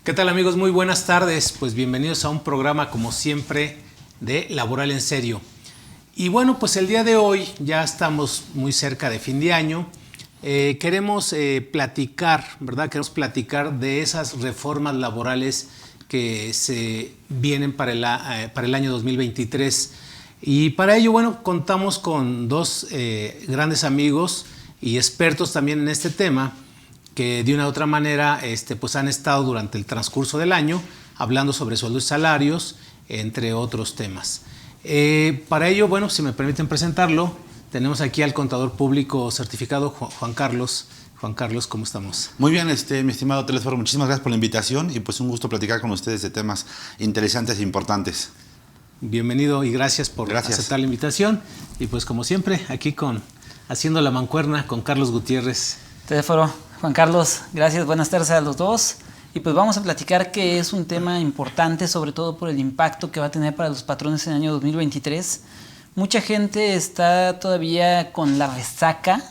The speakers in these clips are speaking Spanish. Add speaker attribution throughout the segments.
Speaker 1: ¿Qué tal, amigos? Muy buenas tardes. Pues bienvenidos a un programa, como siempre, de Laboral en Serio. Y bueno, pues el día de hoy ya estamos muy cerca de fin de año. Queremos platicar, ¿verdad? Queremos platicar de esas reformas laborales que se vienen para el año 2023. Y para ello, bueno, contamos con dos grandes amigos y expertos también en este tema, que de una u otra manera pues han estado durante el transcurso del año hablando sobre sueldos y salarios, entre otros temas. Para ello, bueno, si me permiten presentarlo, tenemos aquí al contador público certificado, Juan Carlos. Juan Carlos, ¿cómo estamos?
Speaker 2: Muy bien, mi estimado Telesforo, muchísimas gracias por la invitación y pues un gusto platicar con ustedes de temas interesantes e importantes.
Speaker 1: Bienvenido y gracias por aceptar la invitación. Y pues como siempre, aquí haciendo la mancuerna con Carlos Gutiérrez.
Speaker 3: Telesforo, Juan Carlos, gracias, buenas tardes a los dos. Y pues vamos a platicar que es un tema importante, sobre todo por el impacto que va a tener para los patrones en el año 2023. Mucha gente está todavía con la resaca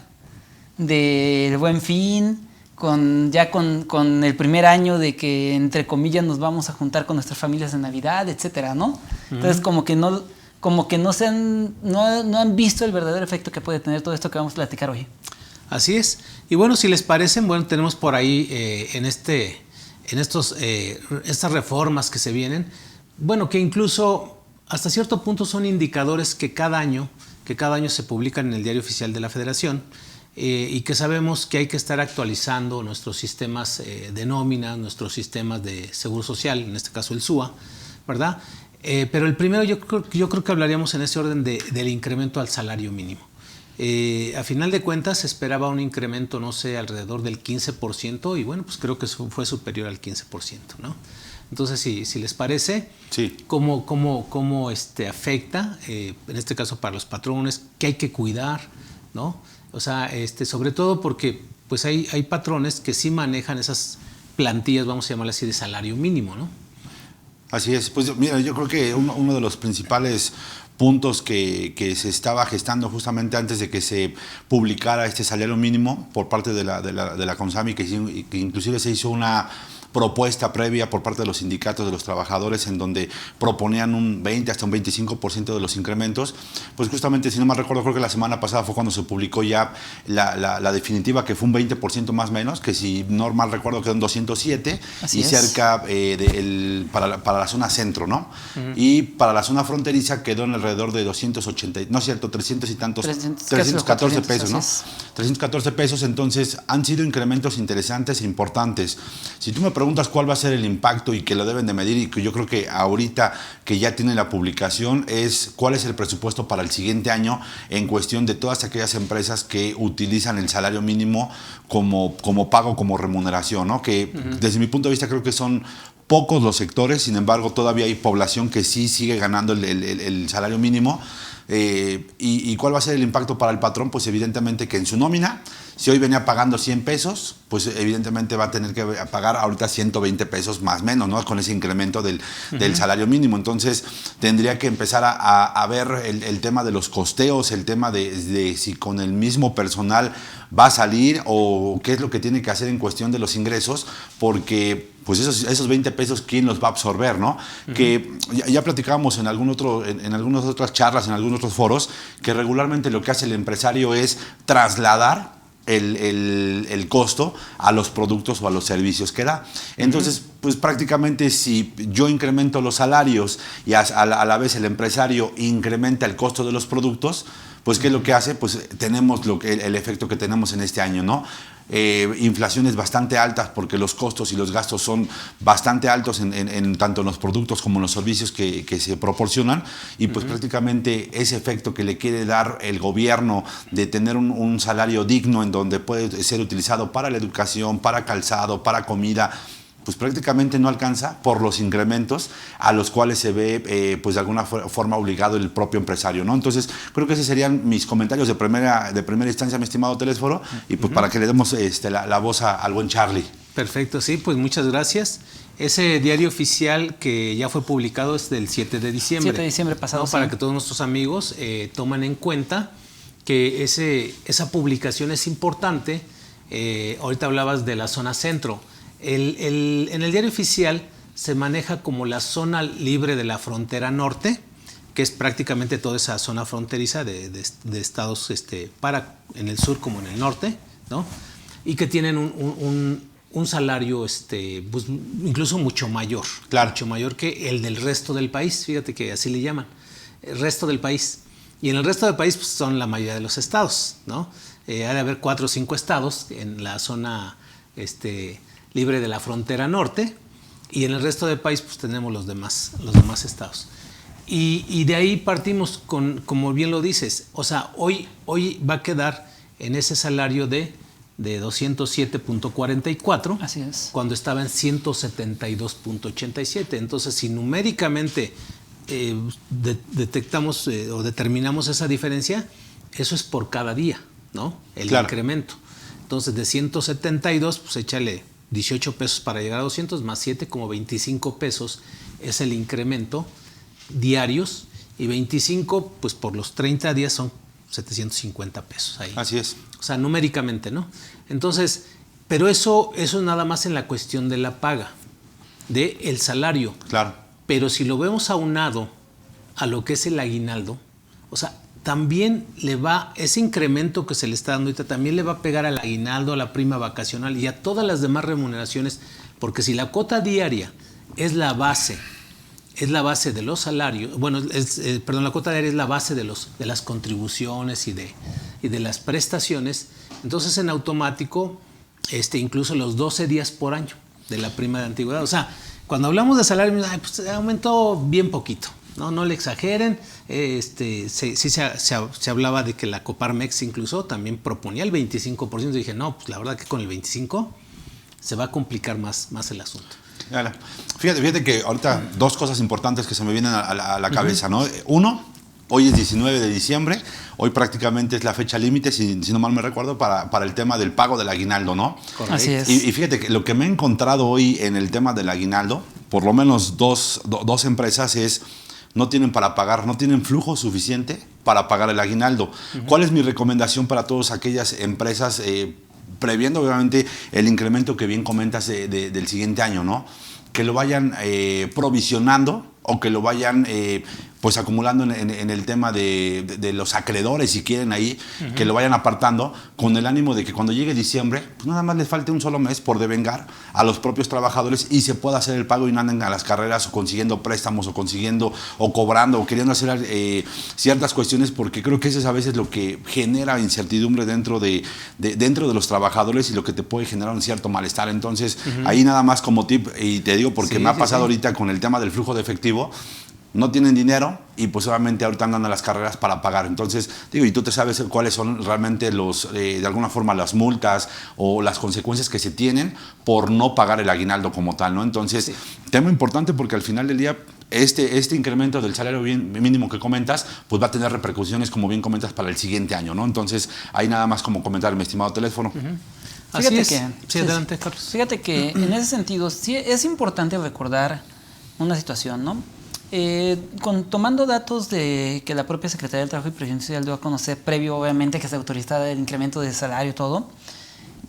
Speaker 3: del Buen Fin, con el primer año de que, entre comillas, nos vamos a juntar con nuestras familias en Navidad, etcétera, ¿no? Entonces, como que no han visto el verdadero efecto que puede tener todo esto que vamos a platicar hoy.
Speaker 1: Así es. Y bueno, si les parecen, bueno, tenemos por ahí estas reformas que se vienen, bueno, que incluso hasta cierto punto son indicadores que cada año se publican en el Diario Oficial de la Federación, y que sabemos que hay que estar actualizando nuestros sistemas de nómina, nuestros sistemas de seguro social, en este caso el SUA, ¿verdad? Pero el primero yo creo que hablaríamos en ese orden del incremento al salario mínimo. A final de cuentas se esperaba un incremento, no sé, alrededor del 15%, y bueno, pues creo que eso fue superior al 15%, ¿no? Entonces, si les parece,
Speaker 2: sí.
Speaker 1: ¿Cómo afecta, en este caso para los patrones, qué hay que cuidar, ¿no? O sea, sobre todo porque pues hay patrones que sí manejan esas plantillas, vamos a llamarlas así, de salario mínimo, ¿no?
Speaker 2: Así es. Pues mira, yo creo que uno de los principales puntos que se estaba gestando justamente antes de que se publicara este salario mínimo por parte de la CONSAMI, que inclusive se hizo una propuesta previa por parte de los sindicatos de los trabajadores en donde proponían un 20 hasta un 25% de los incrementos, pues justamente, si no mal recuerdo, creo que la semana pasada fue cuando se publicó ya la definitiva, que fue un 20% más o menos, que si no mal recuerdo quedó en 207. Así y es. Cerca para la zona centro, ¿no? Y para la zona fronteriza quedó en alrededor de 280, no es cierto, 300 y tantos, 314 pesos, ¿no? 314 pesos, entonces han sido incrementos interesantes e importantes. Si tú me preguntas cuál va a ser el impacto y que lo deben de medir, y que yo creo que ahorita que ya tiene la publicación, es cuál es el presupuesto para el siguiente año en cuestión de todas aquellas empresas que utilizan el salario mínimo como pago, como remuneración, ¿no? Que desde mi punto de vista creo que son pocos los sectores, sin embargo todavía hay población que sí sigue ganando el salario mínimo. ¿Y cuál va a ser el impacto para el patrón? Pues evidentemente que en su nómina, si hoy venía pagando 100 pesos, pues evidentemente va a tener que pagar ahorita 120 pesos más o menos, ¿no? Con ese incremento del salario mínimo. Entonces tendría que empezar a ver el tema de los costeos, el tema de si con el mismo personal va a salir o qué es lo que tiene que hacer en cuestión de los ingresos, porque pues esos 20 pesos, ¿quién los va a absorber, no? Que ya platicábamos en algunas otras charlas, en algunos otros foros, que regularmente lo que hace el empresario es trasladar el costo a los productos o a los servicios que da. Entonces, pues prácticamente si yo incremento los salarios y a la vez el empresario incrementa el costo de los productos, pues ¿qué es lo que hace? Pues tenemos el efecto que tenemos en este año, ¿no? Inflaciones bastante altas porque los costos y los gastos son bastante altos en tanto en los productos como en los servicios que se proporcionan, y pues prácticamente ese efecto que le quiere dar el gobierno de tener un salario digno en donde puede ser utilizado para la educación, para calzado, para comida, pues prácticamente no alcanza por los incrementos a los cuales se ve pues de alguna forma obligado el propio empresario, ¿no? Entonces creo que esos serían mis comentarios de primera instancia, mi estimado Telesforo, y pues para que le demos la voz al buen Charlie.
Speaker 1: Perfecto, sí, pues muchas gracias. Ese diario oficial que ya fue publicado es del 7 de diciembre.
Speaker 3: 7 de diciembre pasado,
Speaker 1: ¿no? Para que todos nuestros amigos tomen en cuenta que esa publicación es importante. Ahorita hablabas de la zona centro. En el diario oficial se maneja como la zona libre de la frontera norte, que es prácticamente toda esa zona fronteriza de estados en el sur como en el norte, ¿no? Y que tienen un salario pues, incluso mucho mayor,
Speaker 2: claro,
Speaker 1: mucho mayor que el del resto del país. Fíjate que así le llaman, el resto del país. Y en el resto del país pues, son la mayoría de los estados, ¿no? Ha de haber 4 o 5 estados en la zona libre de la frontera norte, y en el resto del país pues tenemos los demás estados. Y de ahí partimos como bien lo dices, o sea, hoy va a quedar en ese salario de 207.44,
Speaker 3: así es,
Speaker 1: cuando estaba en 172.87. Entonces, si numéricamente detectamos o determinamos esa diferencia, eso es por cada día, ¿no? El
Speaker 2: claro,
Speaker 1: incremento. Entonces, de 172, pues échale 18 pesos para llegar a 200, más 7, como 25 pesos es el incremento diarios, y 25, pues por los 30 días son 750 pesos ahí.
Speaker 2: Así es.
Speaker 1: O sea, numéricamente, ¿no? Entonces, pero eso nada más en la cuestión de la paga, del salario.
Speaker 2: Claro.
Speaker 1: Pero si lo vemos aunado a lo que es el aguinaldo, o sea, también ese incremento que se le está dando ahorita, también le va a pegar al aguinaldo, a la prima vacacional y a todas las demás remuneraciones, porque si la cuota diaria es la base de los salarios, bueno, la cuota diaria es la base de las contribuciones y de las prestaciones, entonces en automático, incluso los 12 días por año de la prima de antigüedad, o sea, cuando hablamos de salario, pues aumentó bien poquito. No le exageren. Se hablaba de que la Coparmex incluso también proponía el 25%. Y dije, no, pues la verdad que con el 25% se va a complicar más el asunto.
Speaker 2: Fíjate que ahorita 2 cosas importantes que se me vienen a la cabeza, ¿no? Uno, hoy es 19 de diciembre, hoy prácticamente es la fecha límite, si no mal me recuerdo, para el tema del pago del aguinaldo, ¿no?
Speaker 3: Correcto. Así es.
Speaker 2: Y fíjate que lo que me he encontrado hoy en el tema del aguinaldo, por lo menos dos empresas no tienen para pagar, no tienen flujo suficiente para pagar el aguinaldo. ¿Cuál es mi recomendación para todas aquellas empresas, previendo obviamente el incremento que bien comentas del siguiente año, ¿no? Que lo vayan provisionando o que lo vayan pues acumulando en el tema de los acreedores, si quieren ahí, que lo vayan apartando con el ánimo de que cuando llegue diciembre, pues nada más les falte un solo mes por devengar a los propios trabajadores y se pueda hacer el pago y no anden a las carreras o consiguiendo préstamos o consiguiendo o cobrando o queriendo hacer ciertas cuestiones, porque creo que eso es a veces lo que genera incertidumbre dentro de los trabajadores y lo que te puede generar un cierto malestar. Entonces, ahí nada más como tip, y te digo porque me ha pasado ahorita con el tema del flujo de efectivo, no tienen dinero y pues obviamente ahorita andan a las carreras para pagar. Entonces, y tú te sabes cuáles son realmente de alguna forma las multas o las consecuencias que se tienen por no pagar el aguinaldo como tal, ¿no? Entonces, tema importante porque al final del día este incremento del salario mínimo que comentas, pues va a tener repercusiones, como bien comentas, para el siguiente año, ¿no? Entonces, ahí nada más como comentar, mi estimado teléfono.
Speaker 1: Adelante, Carlos.
Speaker 3: Fíjate que en ese sentido sí es importante recordar una situación, ¿no? Tomando datos que la propia Secretaría del Trabajo y Previsión Social dio a conocer, previo obviamente que se autorizara el incremento de salario y todo,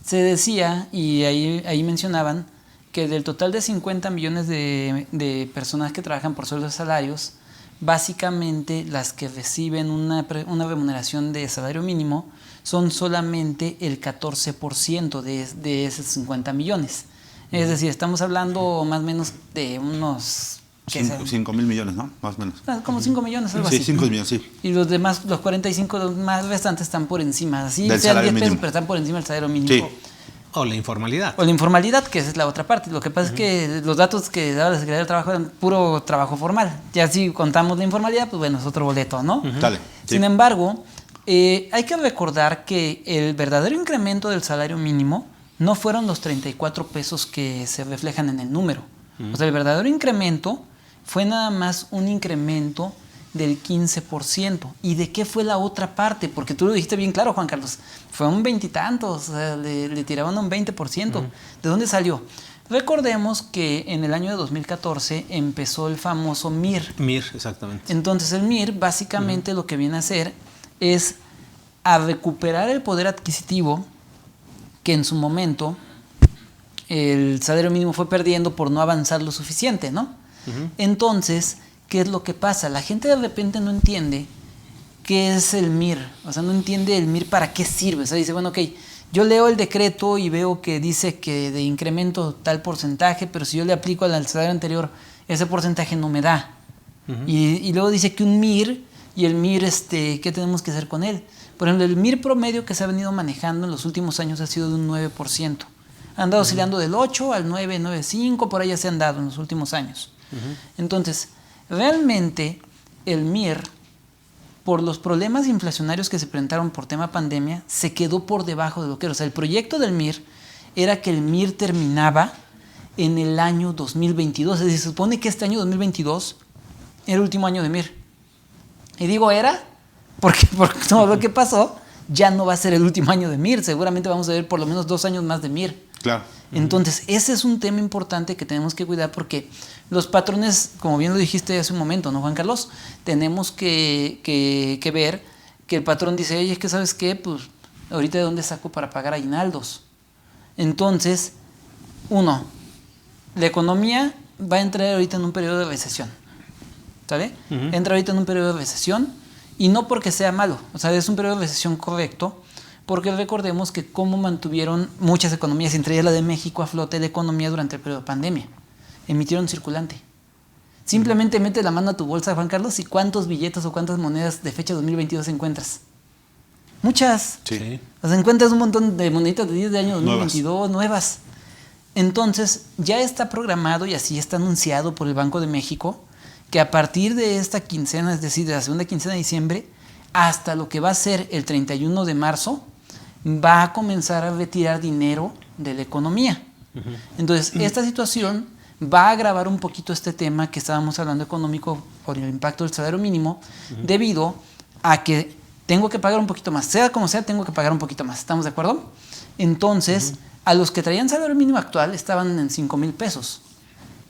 Speaker 3: se decía, y ahí mencionaban, que del total de 50 millones de personas que trabajan por sueldos de salarios, básicamente las que reciben una remuneración de salario mínimo son solamente el 14% de esos 50 millones. Es decir, estamos hablando más o menos de unos...
Speaker 2: 5 mil millones, ¿no? Más o menos.
Speaker 3: Como 5 millones, algo así.
Speaker 2: Sí, 5 millones, sí.
Speaker 3: Y los demás, los 45 los más restantes están por encima. Así
Speaker 2: del
Speaker 3: sean 10
Speaker 2: mínimo.
Speaker 3: pesos, pero están por encima del salario mínimo.
Speaker 2: Sí.
Speaker 1: O la informalidad.
Speaker 3: O la informalidad, que esa es la otra parte. Lo que pasa es que los datos que daba la Secretaría del Trabajo eran puro trabajo formal. Ya si contamos la informalidad, pues bueno, es otro boleto, ¿no?
Speaker 2: Dale.
Speaker 3: Sin embargo, hay que recordar que el verdadero incremento del salario mínimo no fueron los 34 pesos que se reflejan en el número. O sea, el verdadero incremento fue nada más un incremento del 15%. ¿Y de qué fue la otra parte? Porque tú lo dijiste bien claro, Juan Carlos. Fue un 20 y tantos, o sea, le tiraban un 20%. ¿De dónde salió? Recordemos que en el año de 2014 empezó el famoso MIR.
Speaker 1: MIR, exactamente.
Speaker 3: Entonces el MIR básicamente lo que viene a hacer es a recuperar el poder adquisitivo que en su momento el salario mínimo fue perdiendo por no avanzar lo suficiente, ¿no? Entonces, ¿qué es lo que pasa? La gente de repente no entiende qué es el MIR, o sea, no entiende el MIR para qué sirve. O sea, dice, bueno, ok, yo leo el decreto y veo que dice que de incremento tal porcentaje, pero si yo le aplico al salario anterior, ese porcentaje no me da. Y luego dice que un MIR, y el MIR, ¿qué tenemos que hacer con él? Por ejemplo, el MIR promedio que se ha venido manejando en los últimos años ha sido de un 9%. Han andado oscilando del 8 al 9, 9,5, por ahí ya se han dado en los últimos años. Entonces, realmente el MIR, por los problemas inflacionarios que se presentaron por tema pandemia, se quedó por debajo de lo que era. O sea, el proyecto del MIR era que el MIR terminaba en el año 2022. Es decir, se supone que este año 2022 era el último año de MIR. Y digo era porque por todo lo que pasó, ya no va a ser el último año de MIR. Seguramente vamos a ver por lo menos 2 años más de MIR.
Speaker 2: Claro.
Speaker 3: Entonces, ese es un tema importante que tenemos que cuidar porque los patrones, como bien lo dijiste hace un momento, ¿no, Juan Carlos? Tenemos que ver que el patrón dice, oye, es que ¿sabes qué? Pues, ahorita ¿de dónde saco para pagar aguinaldos? Entonces, uno, la economía va a entrar ahorita en un periodo de recesión, ¿sale? Entra ahorita en un periodo de recesión y no porque sea malo, o sea, es un periodo de recesión correcto, porque recordemos que cómo mantuvieron muchas economías, entre ellas la de México, a flote la economía durante el periodo de pandemia. Emitieron circulante. Simplemente metes la mano a tu bolsa, Juan Carlos, y ¿cuántos billetes o cuántas monedas de fecha 2022 encuentras? Muchas.
Speaker 2: Sí.
Speaker 3: O sea, encuentras un montón de moneditas de 10 de año 2022, nuevas. Entonces, ya está programado y así está anunciado por el Banco de México que a partir de esta quincena, es decir, de la segunda quincena de diciembre, hasta lo que va a ser el 31 de marzo, va a comenzar a retirar dinero de la economía. Entonces, esta situación va a agravar un poquito este tema que estábamos hablando económico por el impacto del salario mínimo, debido a que tengo que pagar un poquito más. Sea como sea, tengo que pagar un poquito más. ¿Estamos de acuerdo? Entonces, a los que traían salario mínimo actual estaban en 5,000 pesos,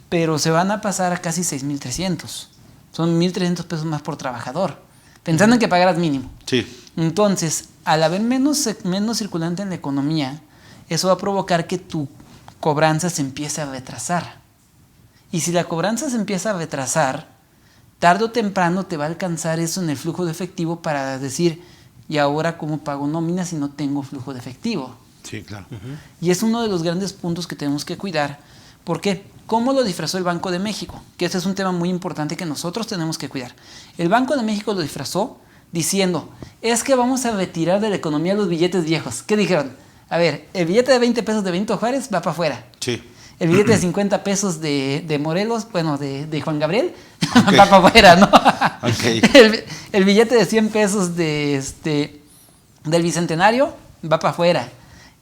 Speaker 3: pero se van a pasar a casi 6,300. Son 1,300 pesos más por trabajador, pensando en que pagaras mínimo.
Speaker 2: Sí.
Speaker 3: Entonces, al haber menos circulante en la economía, eso va a provocar que tu cobranza se empiece a retrasar. Y si la cobranza se empieza a retrasar, tarde o temprano te va a alcanzar eso en el flujo de efectivo para decir, ¿y ahora cómo pago nómina si no tengo flujo de efectivo?
Speaker 2: Sí, claro.
Speaker 3: Y es uno de los grandes puntos que tenemos que cuidar. ¿Por qué? ¿Cómo lo disfrazó el Banco de México? Que ese es un tema muy importante que nosotros tenemos que cuidar. El Banco de México lo disfrazó diciendo, es que vamos a retirar de la economía los billetes viejos. ¿Qué dijeron? A ver, el billete de 20 pesos de Benito Juárez va para afuera.
Speaker 2: Sí.
Speaker 3: El billete de 50 pesos de Morelos, bueno, de Juan Gabriel, va para afuera, ¿no?
Speaker 2: Okay.
Speaker 3: El billete de 100 pesos del Bicentenario va para afuera.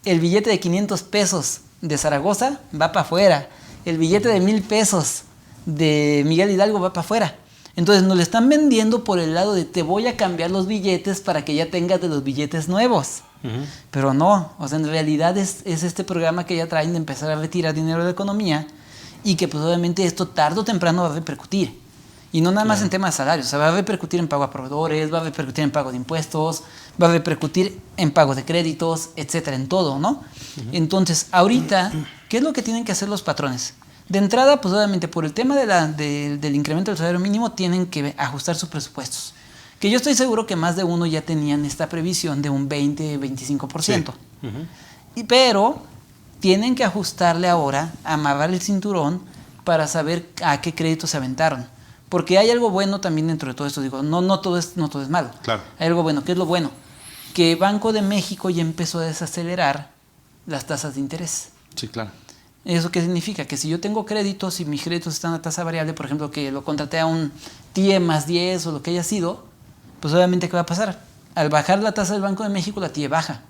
Speaker 3: El billete de 500 pesos de Zaragoza va para afuera. El billete de 1,000 pesos de Miguel Hidalgo va para afuera. Entonces nos lo están vendiendo por el lado de te voy a cambiar los billetes para que ya tengas de los billetes nuevos. Pero no, o sea, en realidad es este programa que ya traen de empezar a retirar dinero de la economía y que pues obviamente esto tarde o temprano va a repercutir. Y no nada más en temas de salarios, o sea, va a repercutir en pago a proveedores, va a repercutir en pago de impuestos, va a repercutir en pago de créditos, etcétera, en todo, ¿no? Entonces, ahorita, ¿qué es lo que tienen que hacer los patrones? De entrada, pues obviamente por el tema del incremento del salario mínimo tienen que ajustar sus presupuestos. Que yo estoy seguro que más de uno ya tenían esta previsión de un 20-25%. Sí. Pero tienen que ajustarle ahora, amarrar el cinturón para saber a qué créditos se aventaron. Porque hay algo bueno también dentro de todo esto. Digo, no todo es malo.
Speaker 2: Claro.
Speaker 3: Hay algo bueno. ¿Qué es lo bueno? Que Banco de México ya empezó a desacelerar las tasas de interés.
Speaker 2: Sí, claro.
Speaker 3: ¿Eso qué significa? Que si yo tengo créditos y mis créditos están a tasa variable, por ejemplo, que lo contraté a un TIE más 10 o lo que haya sido, pues obviamente ¿qué va a pasar? Al bajar la tasa del Banco de México, la TIE baja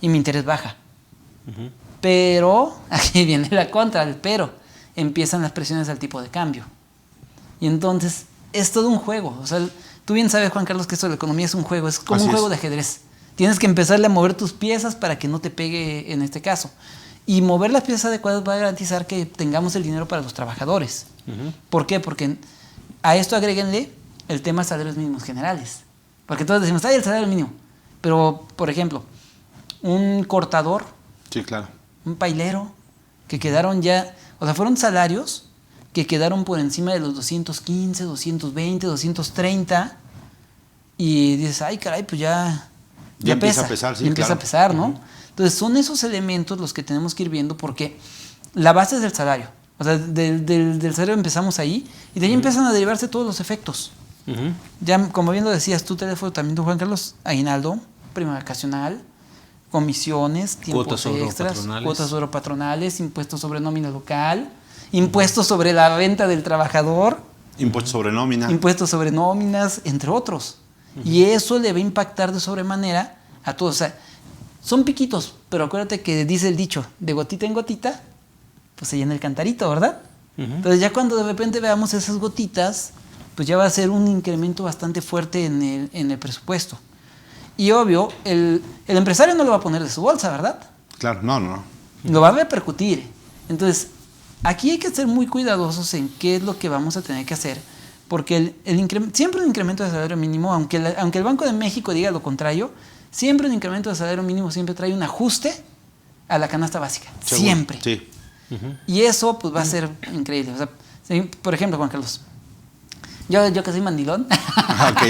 Speaker 3: y mi interés baja. Pero, aquí viene la contra, el pero, empiezan las presiones al tipo de cambio. Y entonces es todo un juego. O sea, tú bien sabes, Juan Carlos, que esto de la economía es un juego, es como un juego de ajedrez. Tienes que empezarle a mover tus piezas para que no te pegue en este caso. Y mover las piezas adecuadas va a garantizar que tengamos el dinero para los trabajadores. ¿Por qué? Porque a esto agréguenle el tema de salarios mínimos generales. Porque todos decimos, ¡ay, el salario mínimo! Pero, por ejemplo, un cortador,
Speaker 2: sí, claro,
Speaker 3: un pailero, que quedaron ya, o sea, fueron salarios que quedaron por encima de los 215, 220, 230 y dices, ay caray, pues ya
Speaker 2: empieza
Speaker 3: pesa,
Speaker 2: a pesar, sí,
Speaker 3: ya empieza
Speaker 2: claro.
Speaker 3: a pesar, ¿no? Entonces son esos elementos los que tenemos que ir viendo porque la base es del salario, o sea, del salario empezamos ahí y de ahí empiezan a derivarse todos los efectos. Ya, como bien lo decías tú, teléfono también tú, Juan Carlos, aguinaldo, prima vacacional, comisiones, tiempos extras, cuotas patronales, impuestos sobre nómina local, impuestos sobre la renta del trabajador,
Speaker 2: Impuestos sobre nómina.
Speaker 3: impuestos sobre nóminas, entre otros. Y eso le va a impactar de sobremanera a todos. O sea, son piquitos, pero acuérdate que dice el dicho, de gotita en gotita, pues se llena el cantarito, ¿verdad? Entonces ya cuando de repente veamos esas gotitas, pues ya va a ser un incremento bastante fuerte en el presupuesto. Y obvio, el empresario no lo va a poner de su bolsa, ¿verdad?
Speaker 2: Claro, no.
Speaker 3: Lo va a repercutir. Entonces, aquí hay que ser muy cuidadosos en qué es lo que vamos a tener que hacer, porque siempre un incremento de salario mínimo, aunque el Banco de México diga lo contrario, siempre un incremento de salario mínimo siempre trae un ajuste a la canasta básica.
Speaker 2: Seguro.
Speaker 3: Siempre.
Speaker 2: Sí.
Speaker 3: Y eso pues va a ser increíble. O sea, por ejemplo, Juan Carlos, yo que soy mandilón,
Speaker 2: Ok.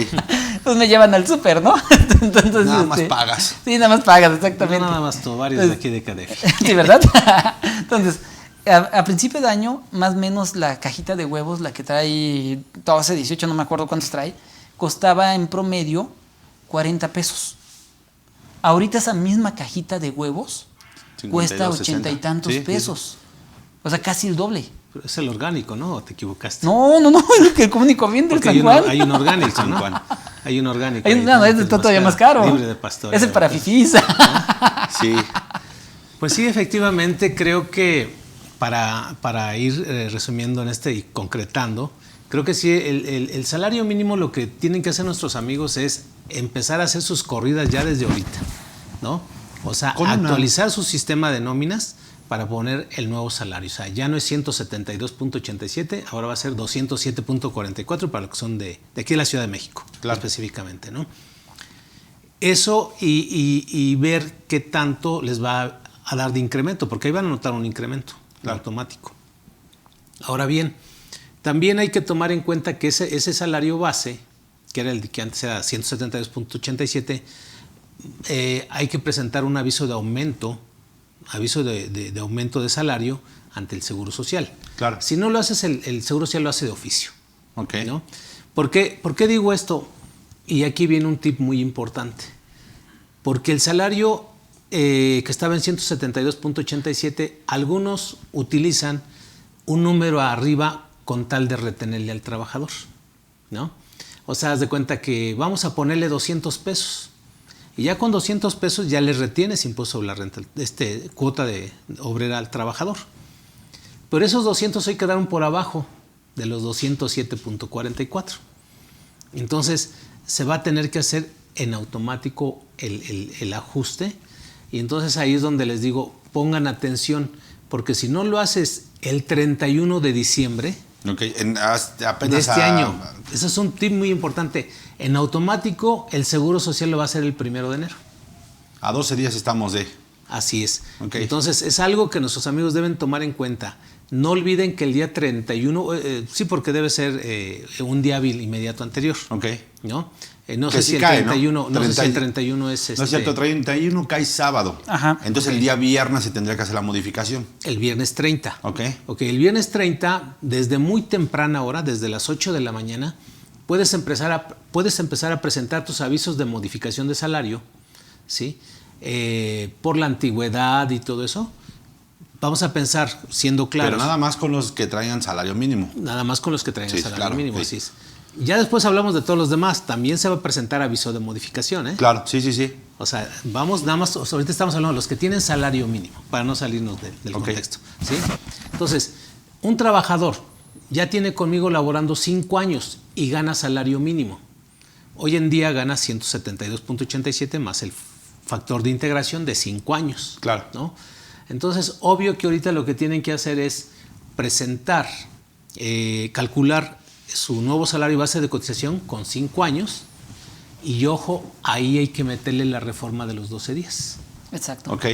Speaker 3: pues me llevan al súper, ¿no? Entonces,
Speaker 2: Nada más pagas.
Speaker 3: Sí, nada más pagas, exactamente.
Speaker 1: No, nada más tú, varios de aquí de KDF.
Speaker 3: Sí, ¿verdad? Entonces, a principio de año, más o menos la cajita de huevos, la que trae 12, 18, no me acuerdo cuántos trae, costaba en promedio 40 pesos. Ahorita esa misma cajita de huevos
Speaker 2: 52,
Speaker 3: cuesta 80 y
Speaker 2: 60.
Speaker 3: tantos
Speaker 2: Sí,
Speaker 3: pesos. O sea, casi el doble.
Speaker 1: Pero es el orgánico, ¿no? ¿O te equivocaste?
Speaker 3: No, es que el común y corriente del
Speaker 1: Porque
Speaker 3: San Juan.
Speaker 1: hay un orgánico,
Speaker 2: San
Speaker 1: ¿no?
Speaker 2: Juan.
Speaker 1: Hay un orgánico.
Speaker 3: No, este está todavía más caro.
Speaker 1: Libre de pastoreo.
Speaker 3: Ese para fifís.
Speaker 2: Sí.
Speaker 1: Pues sí, efectivamente, creo que para ir resumiendo en y concretando, creo que sí, el salario mínimo lo que tienen que hacer nuestros amigos es empezar a hacer sus corridas ya desde ahorita, ¿no? O sea, actualizar su sistema de nóminas para poner el nuevo salario. O sea, ya no es 172.87, ahora va a ser 207.44 para los que son de aquí de la Ciudad de México, claro, específicamente, ¿no? Eso y ver qué tanto les va a dar de incremento, porque ahí van a notar un incremento automático. Ahora bien, también hay que tomar en cuenta que ese salario base, que era el que antes era 172.87, hay que presentar un aviso de aumento, de aumento de salario ante el Seguro Social.
Speaker 2: Claro.
Speaker 1: Si no lo haces, el Seguro Social lo hace de oficio.
Speaker 2: Ok.
Speaker 1: ¿No? ¿Por qué digo esto? Y aquí viene un tip muy importante. Porque el salario que estaba en 172.87, algunos utilizan un número arriba con tal de retenerle al trabajador, ¿no? O sea, haz de cuenta que vamos a ponerle 200 pesos. Y ya con 200 pesos ya le retienes impuesto sobre la renta, cuota de obrera al trabajador. Pero esos 200 hoy quedaron por abajo de los 207.44. Entonces, se va a tener que hacer en automático el ajuste. Y entonces ahí es donde les digo, pongan atención, porque si no lo haces el 31 de diciembre
Speaker 2: apenas
Speaker 1: de este año, ese es un tip muy importante, en automático el Seguro Social lo va a hacer el 1 de enero.
Speaker 2: A 12 días estamos de...
Speaker 1: Así es.
Speaker 2: Okay.
Speaker 1: Entonces es algo que nuestros amigos deben tomar en cuenta. No olviden que el día 31, sí, porque debe ser un día hábil inmediato anterior.
Speaker 2: Ok.
Speaker 1: ¿No? No sé
Speaker 2: Que
Speaker 1: si
Speaker 2: sí
Speaker 1: el
Speaker 2: cae,
Speaker 1: 31,
Speaker 2: ¿no?
Speaker 1: no sé si el 31 es
Speaker 2: No es cierto, 31 cae sábado.
Speaker 3: Ajá.
Speaker 2: Entonces el día viernes se tendría que hacer la modificación.
Speaker 1: el viernes 30.
Speaker 2: Ok.
Speaker 1: Ok, el viernes 30, desde muy temprana hora, desde las 8 de la mañana, puedes empezar a presentar tus avisos de modificación de salario, ¿sí? Por la antigüedad y todo eso. Vamos a pensar, siendo claros.
Speaker 2: Pero nada más con los que traigan salario mínimo.
Speaker 1: Nada más con los que traigan salario
Speaker 2: claro,
Speaker 1: mínimo,
Speaker 2: sí.
Speaker 1: así es. Ya después hablamos de todos los demás. También se va a presentar aviso de modificación, ¿eh?
Speaker 2: Claro, sí.
Speaker 1: O sea, vamos nada más, ahorita estamos hablando de los que tienen salario mínimo, para no salirnos del contexto, ¿sí? Entonces, un trabajador ya tiene conmigo laborando 5 años y gana salario mínimo. Hoy en día gana 172.87 más el factor de integración de 5 años.
Speaker 2: Claro.
Speaker 1: ¿No? Entonces, obvio que ahorita lo que tienen que hacer es presentar, calcular su nuevo salario base de cotización con 5 años y ojo, ahí hay que meterle la reforma de los 12 días.
Speaker 3: Exacto.
Speaker 2: Ok.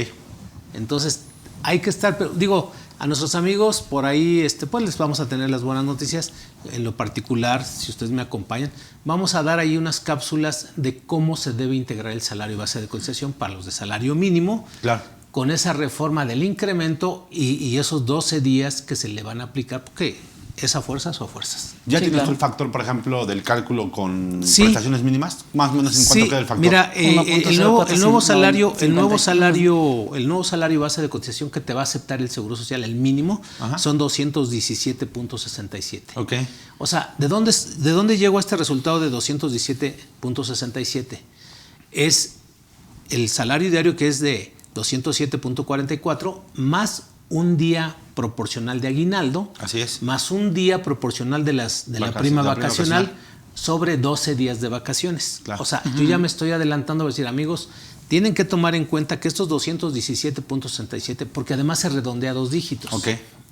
Speaker 1: Entonces, hay que estar, pero digo, A nuestros amigos por ahí, pues les vamos a tener las buenas noticias. En lo particular, si ustedes me acompañan, vamos a dar ahí unas cápsulas de cómo se debe integrar el salario base de cotización para los de salario mínimo.
Speaker 2: Claro.
Speaker 1: Con esa reforma del incremento y esos 12 días que se le van a aplicar, porque ¿es a fuerzas o a fuerzas?
Speaker 2: ¿Ya
Speaker 3: Sí,
Speaker 2: tienes
Speaker 3: claro.
Speaker 2: el factor, por ejemplo, del cálculo con
Speaker 1: Sí.
Speaker 2: prestaciones mínimas? Más o menos en cuánto queda el factor.
Speaker 1: Mira, el nuevo salario base de cotización que te va a aceptar el Seguro Social, el mínimo,
Speaker 2: Ajá.
Speaker 1: son 217.67.
Speaker 2: Ok.
Speaker 1: O sea, ¿de dónde llegó este resultado de 217.67? Es el salario diario, que es de 207.44 más un día proporcional de aguinaldo,
Speaker 2: Así es.
Speaker 1: más un día proporcional de la prima vacacional sobre 12 días de vacaciones.
Speaker 2: Claro.
Speaker 1: O sea, yo ya me estoy adelantando a decir, amigos, tienen que tomar en cuenta que estos 217.67, porque además se redondea a 2 dígitos.
Speaker 2: Ok.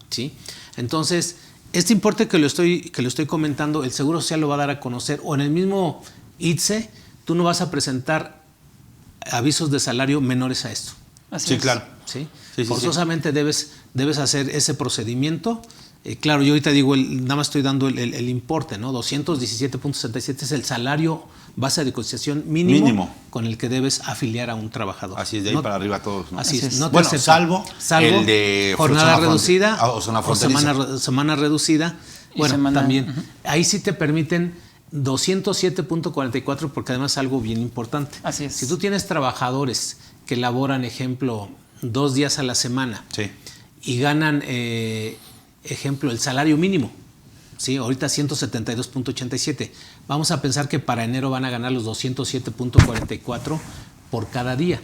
Speaker 1: ¿Sí? Entonces, este importe que lo estoy comentando, el Seguro Social lo va a dar a conocer, o en el mismo ITSE, tú no vas a presentar avisos de salario menores a esto.
Speaker 3: Así
Speaker 2: Sí,
Speaker 3: es.
Speaker 2: claro.
Speaker 1: ¿Sí?
Speaker 2: Sí, sí,
Speaker 1: Forzosamente debes hacer ese procedimiento. Claro, yo ahorita digo, nada más estoy dando el importe, ¿no? 217.67 es el salario base de cotización mínimo con el que debes afiliar a un trabajador.
Speaker 2: Así es, de ahí para arriba todos, ¿no?
Speaker 1: Así es.
Speaker 3: es.
Speaker 1: No te
Speaker 2: Bueno,
Speaker 1: aceptan.
Speaker 2: salvo el de
Speaker 1: jornada
Speaker 2: zona
Speaker 1: reducida
Speaker 2: o zona fronteriza.
Speaker 1: semana reducida.
Speaker 3: Y
Speaker 1: Bueno,
Speaker 3: semana,
Speaker 1: también. Ahí sí te permiten 207.44 porque además es algo bien importante.
Speaker 3: Así es.
Speaker 1: Si tú tienes trabajadores que laboran, ejemplo, 2 días a la semana
Speaker 2: Sí.
Speaker 1: y ganan, ejemplo, el salario mínimo, ¿sí? Ahorita 172.87. Vamos a pensar que para enero van a ganar los 207.44 por cada día.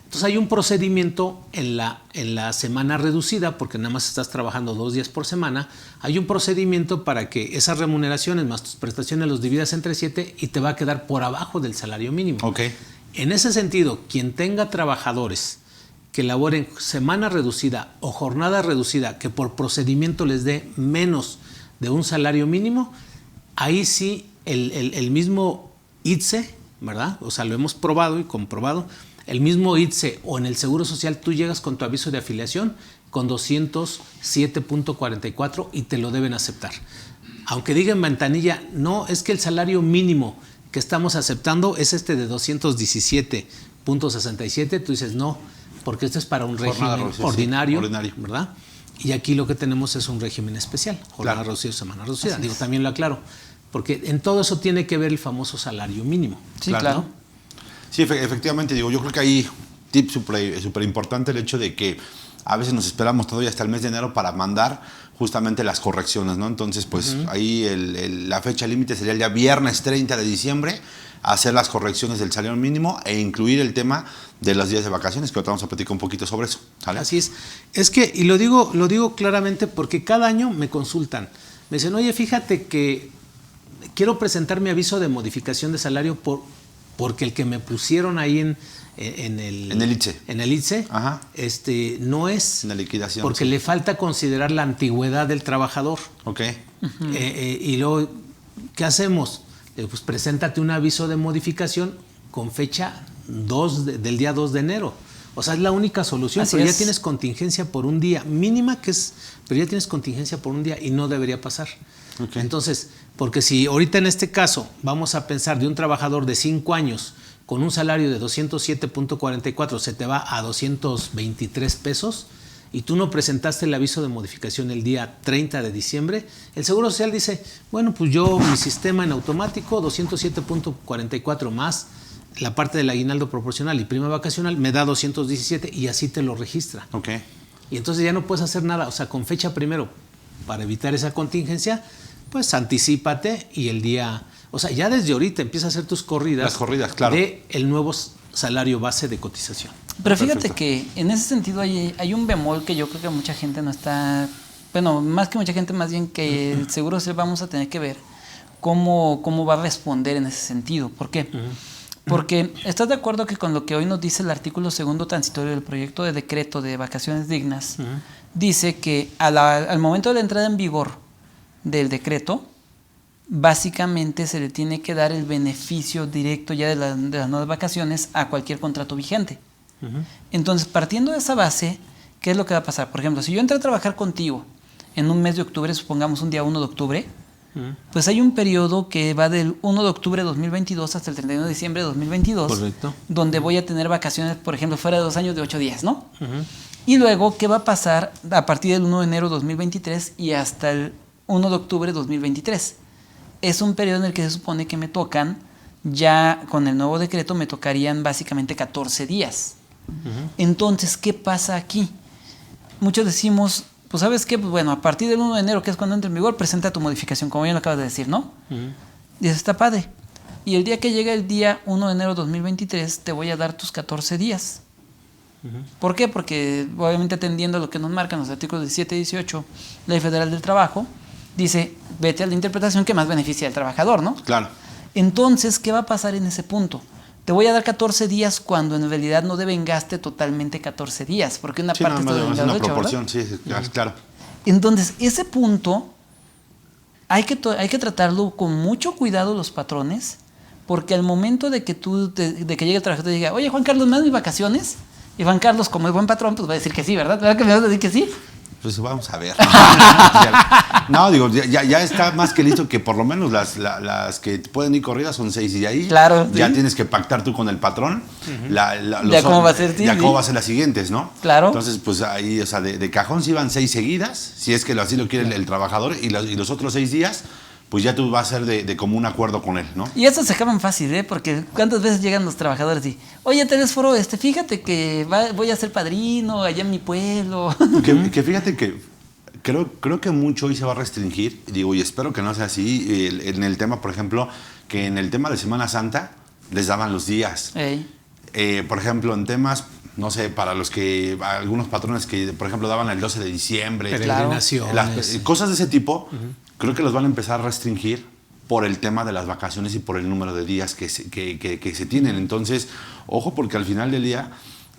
Speaker 1: Entonces hay un procedimiento en la semana reducida, porque nada más estás trabajando 2 días por semana. Hay un procedimiento para que esas remuneraciones más tus prestaciones los dividas entre 7 y te va a quedar por abajo del salario mínimo.
Speaker 2: Ok.
Speaker 1: En ese sentido, quien tenga trabajadores que laboren semana reducida o jornada reducida, que por procedimiento les dé menos de un salario mínimo, ahí sí el mismo ITSE, ¿verdad? O sea, lo hemos probado y comprobado. El mismo ITSE o en el Seguro Social, tú llegas con tu aviso de afiliación con 207.44 y te lo deben aceptar. Aunque diga en ventanilla, no, es que el salario mínimo que estamos aceptando es este de 217.67, tú dices no, porque esto es para un
Speaker 2: Jornada
Speaker 1: régimen
Speaker 2: reducida,
Speaker 1: ordinario,
Speaker 2: sí, ordinario,
Speaker 1: ¿verdad? Y aquí lo que tenemos es un régimen especial, jornada
Speaker 2: Claro.
Speaker 1: reducida o semana reducida.
Speaker 3: Así
Speaker 1: Digo,
Speaker 3: es.
Speaker 1: también lo aclaro, porque en todo eso tiene que ver el famoso salario mínimo.
Speaker 3: Sí,
Speaker 2: Claro.
Speaker 3: claro.
Speaker 2: Sí, efectivamente, digo, yo creo que ahí tip súper importante el hecho de que a veces nos esperamos todavía hasta el mes de enero para mandar justamente las correcciones, ¿no? Entonces, pues ahí la fecha límite sería el día viernes 30 de diciembre, hacer las correcciones del salario mínimo e incluir el tema de los días de vacaciones, que ahorita vamos a platicar un poquito sobre eso, ¿sale?
Speaker 1: Así es. Es que, y lo digo claramente porque cada año me consultan. Me dicen, oye, fíjate que quiero presentar mi aviso de modificación de salario porque el que me pusieron ahí en el
Speaker 2: ITSE.
Speaker 1: En el ITSE,
Speaker 2: Ajá.
Speaker 1: no es.
Speaker 2: En la liquidación.
Speaker 1: Porque
Speaker 2: sí.
Speaker 1: le falta considerar la antigüedad del trabajador.
Speaker 2: Ok.
Speaker 1: Y luego, ¿qué hacemos? Pues preséntate un aviso de modificación con fecha del día 2 de enero. O sea, es la única solución,
Speaker 3: Así
Speaker 1: pero ya
Speaker 3: es.
Speaker 1: tienes contingencia por un día, mínima que es, pero ya tienes contingencia por un día y no debería pasar.
Speaker 2: Ok.
Speaker 1: Entonces, porque si ahorita en este caso vamos a pensar de un trabajador de 5 años con un salario de 207.44 se te va a 223 pesos y tú no presentaste el aviso de modificación el día 30 de diciembre, el Seguro Social dice, bueno, pues yo, mi sistema en automático, 207.44 más la parte del aguinaldo proporcional y prima vacacional, me da 217 y así te lo registra.
Speaker 2: Ok.
Speaker 1: Y entonces ya no puedes hacer nada, o sea, con fecha primero, para evitar esa contingencia, pues anticípate y el día, o sea, ya desde ahorita empieza a hacer tus corridas.
Speaker 2: Las corridas, claro.
Speaker 1: De el nuevo salario base de cotización.
Speaker 3: Pero fíjate
Speaker 2: Perfecto.
Speaker 3: que en ese sentido hay un bemol que yo creo que mucha gente no está, bueno, más que mucha gente, más bien que el Seguro Social vamos a tener que ver cómo va a responder en ese sentido. ¿Por qué? Porque ¿estás de acuerdo que con lo que hoy nos dice el artículo 2º transitorio del proyecto de decreto de vacaciones dignas, dice que al momento de la entrada en vigor del decreto, básicamente se le tiene que dar el beneficio directo ya de las nuevas vacaciones a cualquier contrato vigente? Entonces, partiendo de esa base, ¿qué es lo que va a pasar? Por ejemplo, si yo entré a trabajar contigo en un mes de octubre, supongamos un día 1 de octubre, pues hay un periodo que va del 1 de octubre de 2022 hasta el 31 de diciembre de 2022,
Speaker 1: correcto,
Speaker 3: donde voy a tener vacaciones, por ejemplo, fuera de 2 años de 8 días, ¿no? Y luego, ¿qué va a pasar a partir del 1 de enero de 2023 y hasta el 1 de octubre de 2023? Es un periodo en el que se supone que me tocan, ya con el nuevo decreto me tocarían básicamente 14 días. Entonces, ¿qué pasa aquí? Muchos decimos, pues ¿sabes qué? Pues bueno, a partir del 1 de enero, que es cuando entra en vigor, presenta tu modificación, como bien lo acabas de decir, ¿no? Dices, está padre. Y el día que llega el día 1 de enero de 2023, te voy a dar tus 14 días. ¿Por qué? Porque obviamente atendiendo a lo que nos marcan los artículos 17 y 18, Ley Federal del Trabajo, dice, vete a la interpretación que más beneficia al trabajador, ¿no?
Speaker 2: Claro.
Speaker 3: Entonces, ¿qué va a pasar en ese punto? Te voy a dar 14 días cuando en realidad no devengaste totalmente 14 días, porque una parte está devengada
Speaker 2: una
Speaker 3: 8,
Speaker 2: proporción,
Speaker 3: ¿verdad?
Speaker 2: sí, claro.
Speaker 3: Entonces, ese punto hay que tratarlo con mucho cuidado los patrones, porque al momento de que de que llegue el trabajador y diga, oye, Juan Carlos, ¿me das mis vacaciones? Y Juan Carlos, como es buen patrón, pues va a decir que sí, ¿verdad? ¿Verdad que me vas a decir que sí?
Speaker 2: Pues vamos a ver. No, digo, ya está más que listo que por lo menos las que pueden ir corridas son 6 y de ahí
Speaker 3: Claro,
Speaker 2: ya
Speaker 3: sí.
Speaker 2: tienes que pactar tú con el patrón.
Speaker 3: Ya cómo va a ser, sí,
Speaker 2: ya
Speaker 3: sí.
Speaker 2: cómo va a ser las siguientes, ¿no?
Speaker 3: Claro.
Speaker 2: Entonces, pues ahí, o sea, de cajón sí van 6 seguidas, si es que así lo quiere el trabajador, y los otros 6 días, pues ya tú vas a ser de común acuerdo con él, ¿no?
Speaker 3: Y eso se acaban fácil, ¿eh? Porque ¿cuántas veces llegan los trabajadores y, oye, Telésforo, fíjate que voy a ser padrino allá en mi pueblo?
Speaker 2: Que fíjate que creo que mucho hoy se va a restringir, digo, y espero que no sea así, en el tema, por ejemplo, que en el tema de Semana Santa les daban los días. Por ejemplo, en temas, no sé, para algunos patrones que, por ejemplo, daban el 12 de diciembre,
Speaker 1: peregrinaciones,
Speaker 2: cosas de ese tipo, creo que los van a empezar a restringir por el tema de las vacaciones y por el número de días que se tienen. Entonces, ojo, porque al final del día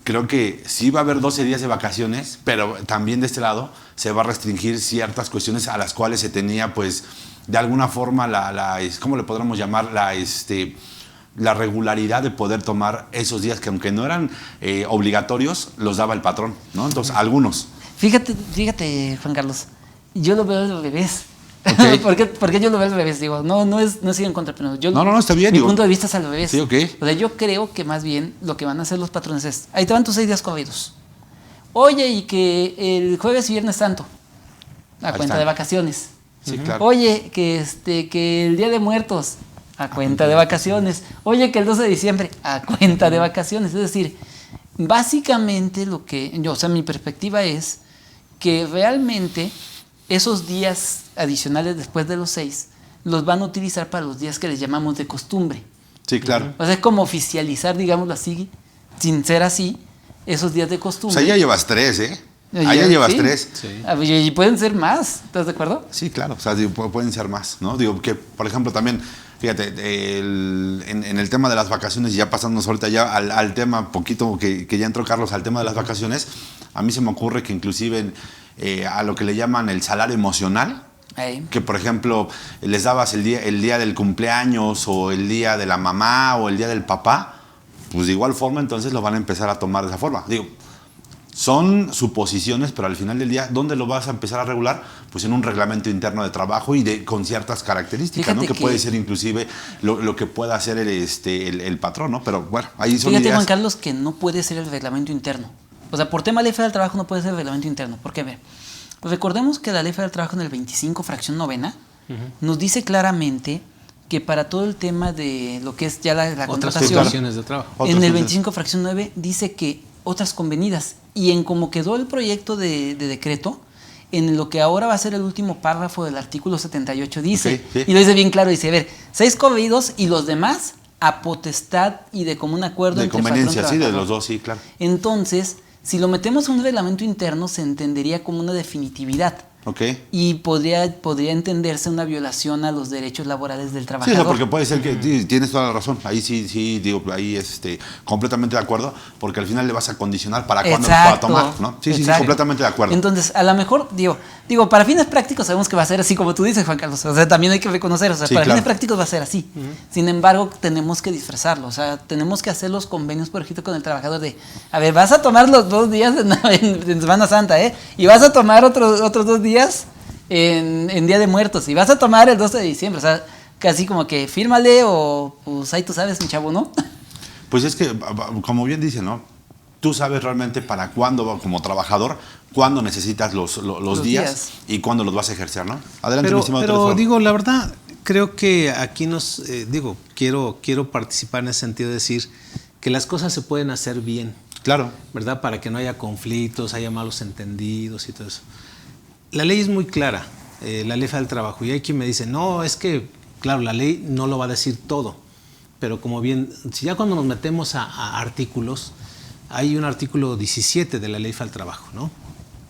Speaker 2: creo que sí va a haber 12 días de vacaciones, pero también de este lado se va a restringir ciertas cuestiones a las cuales se tenía, pues, de alguna forma, ¿cómo le podríamos llamar? La regularidad de poder tomar esos días que, aunque no eran obligatorios, los daba el patrón, ¿no? Entonces, algunos.
Speaker 3: Fíjate, Juan Carlos, yo lo veo al revés.
Speaker 2: Okay.
Speaker 3: ¿Por qué yo lo veo al revés? Digo, no es ir en contra, pero
Speaker 2: no, está bien.
Speaker 3: Mi punto de vista es al revés.
Speaker 2: Sí, ok.
Speaker 3: O sea, yo creo que más bien lo que van a hacer los patrones es, ahí te van tus 6 días corridos. Oye, y que el jueves y viernes santo, a cuenta de vacaciones.
Speaker 2: Sí, claro.
Speaker 3: Oye, que el Día de Muertos, a cuenta de vacaciones. Oye, que el 12 de diciembre, a cuenta de vacaciones. Es decir, básicamente mi perspectiva es que realmente esos días adicionales después de los 6 los van a utilizar para los días que les llamamos de costumbre.
Speaker 2: Sí, claro.
Speaker 3: O sea, es como oficializar, digámoslo así, sin ser así, esos días de costumbre.
Speaker 2: O sea, ya llevas 3, ¿eh? Ahí ya llevas 3.
Speaker 1: Sí.
Speaker 3: Y pueden ser más, ¿estás de acuerdo?
Speaker 2: Sí, claro. O sea, pueden ser más, ¿no? Digo, que, por ejemplo, también, fíjate, en el tema de las vacaciones, ya pasándonos ahorita ya al tema, poquito que ya entró Carlos, al tema de las vacaciones, a mí se me ocurre que inclusive a lo que le llaman el salario emocional, que por ejemplo les dabas el día del cumpleaños o el día de la mamá o el día del papá, pues de igual forma entonces lo van a empezar a tomar de esa forma. Digo, son suposiciones, pero al final del día, ¿dónde lo vas a empezar a regular? Pues en un reglamento interno de trabajo y con ciertas características, ¿no? Que puede ser inclusive lo que pueda hacer el patrón, ¿no? Pero bueno, ahí son
Speaker 3: Fíjate,
Speaker 2: ideas.
Speaker 3: Juan Carlos, que no puede ser el reglamento interno. O sea, por tema de Ley Federal del Trabajo no puede ser el reglamento interno. ¿Por qué? Pues recordemos que la Ley Federal del Trabajo en el 25, fracción novena, nos dice claramente que para todo el tema de lo que es ya la contratación,
Speaker 1: situaciones de trabajo.
Speaker 3: en el 25, fracción 9, dice que otras convenidas. Y en cómo quedó el proyecto de decreto, en lo que ahora va a ser el último párrafo del artículo 78, dice, y lo dice bien claro, dice, a ver, 6 corridos y los demás a potestad y de común acuerdo
Speaker 2: de conveniencia, sí, de los dos, sí, claro.
Speaker 3: Entonces, si lo metemos en un reglamento interno, se entendería como una definitividad.
Speaker 2: Ok.
Speaker 3: Y podría entenderse una violación a los derechos laborales del
Speaker 2: Sí,
Speaker 3: trabajador.
Speaker 2: porque puede ser que tienes toda la razón. Ahí sí, digo, ahí completamente de acuerdo, porque al final le vas a condicionar para cuándo lo pueda tomar, ¿no? Sí, completamente de acuerdo.
Speaker 3: Entonces, a lo mejor, digo, para fines prácticos sabemos que va a ser así, como tú dices, Juan Carlos. O sea, también hay que reconocer, para fines prácticos va a ser así. Sin embargo, tenemos que disfrazarlo. O sea, tenemos que hacer los convenios, por ejemplo, con el trabajador de, a ver, vas a tomar los 2 días en Semana Santa, y vas a tomar otros 2 días en Día de Muertos, y vas a tomar el 12 de diciembre. O sea, casi como que fírmale o pues ahí tú sabes, mi chavo, ¿no?
Speaker 2: Pues es que, como bien dice, ¿no? Tú sabes realmente para cuándo, como trabajador, cuándo necesitas los días y cuándo los vas a ejercer, ¿no? Adelante, mi estimado
Speaker 1: Pero
Speaker 2: Telesforo.
Speaker 1: digo, la verdad, creo que aquí quiero participar en ese sentido de decir que las cosas se pueden hacer bien.
Speaker 2: Claro.
Speaker 1: ¿Verdad? Para que no haya conflictos, haya malos entendidos y todo eso. La ley es muy clara, la ley del trabajo. Y hay quien me dice, no, es que, claro, la ley no lo va a decir todo. Pero como bien, si ya cuando nos metemos a artículos, hay un artículo 17 de la ley del trabajo, ¿no?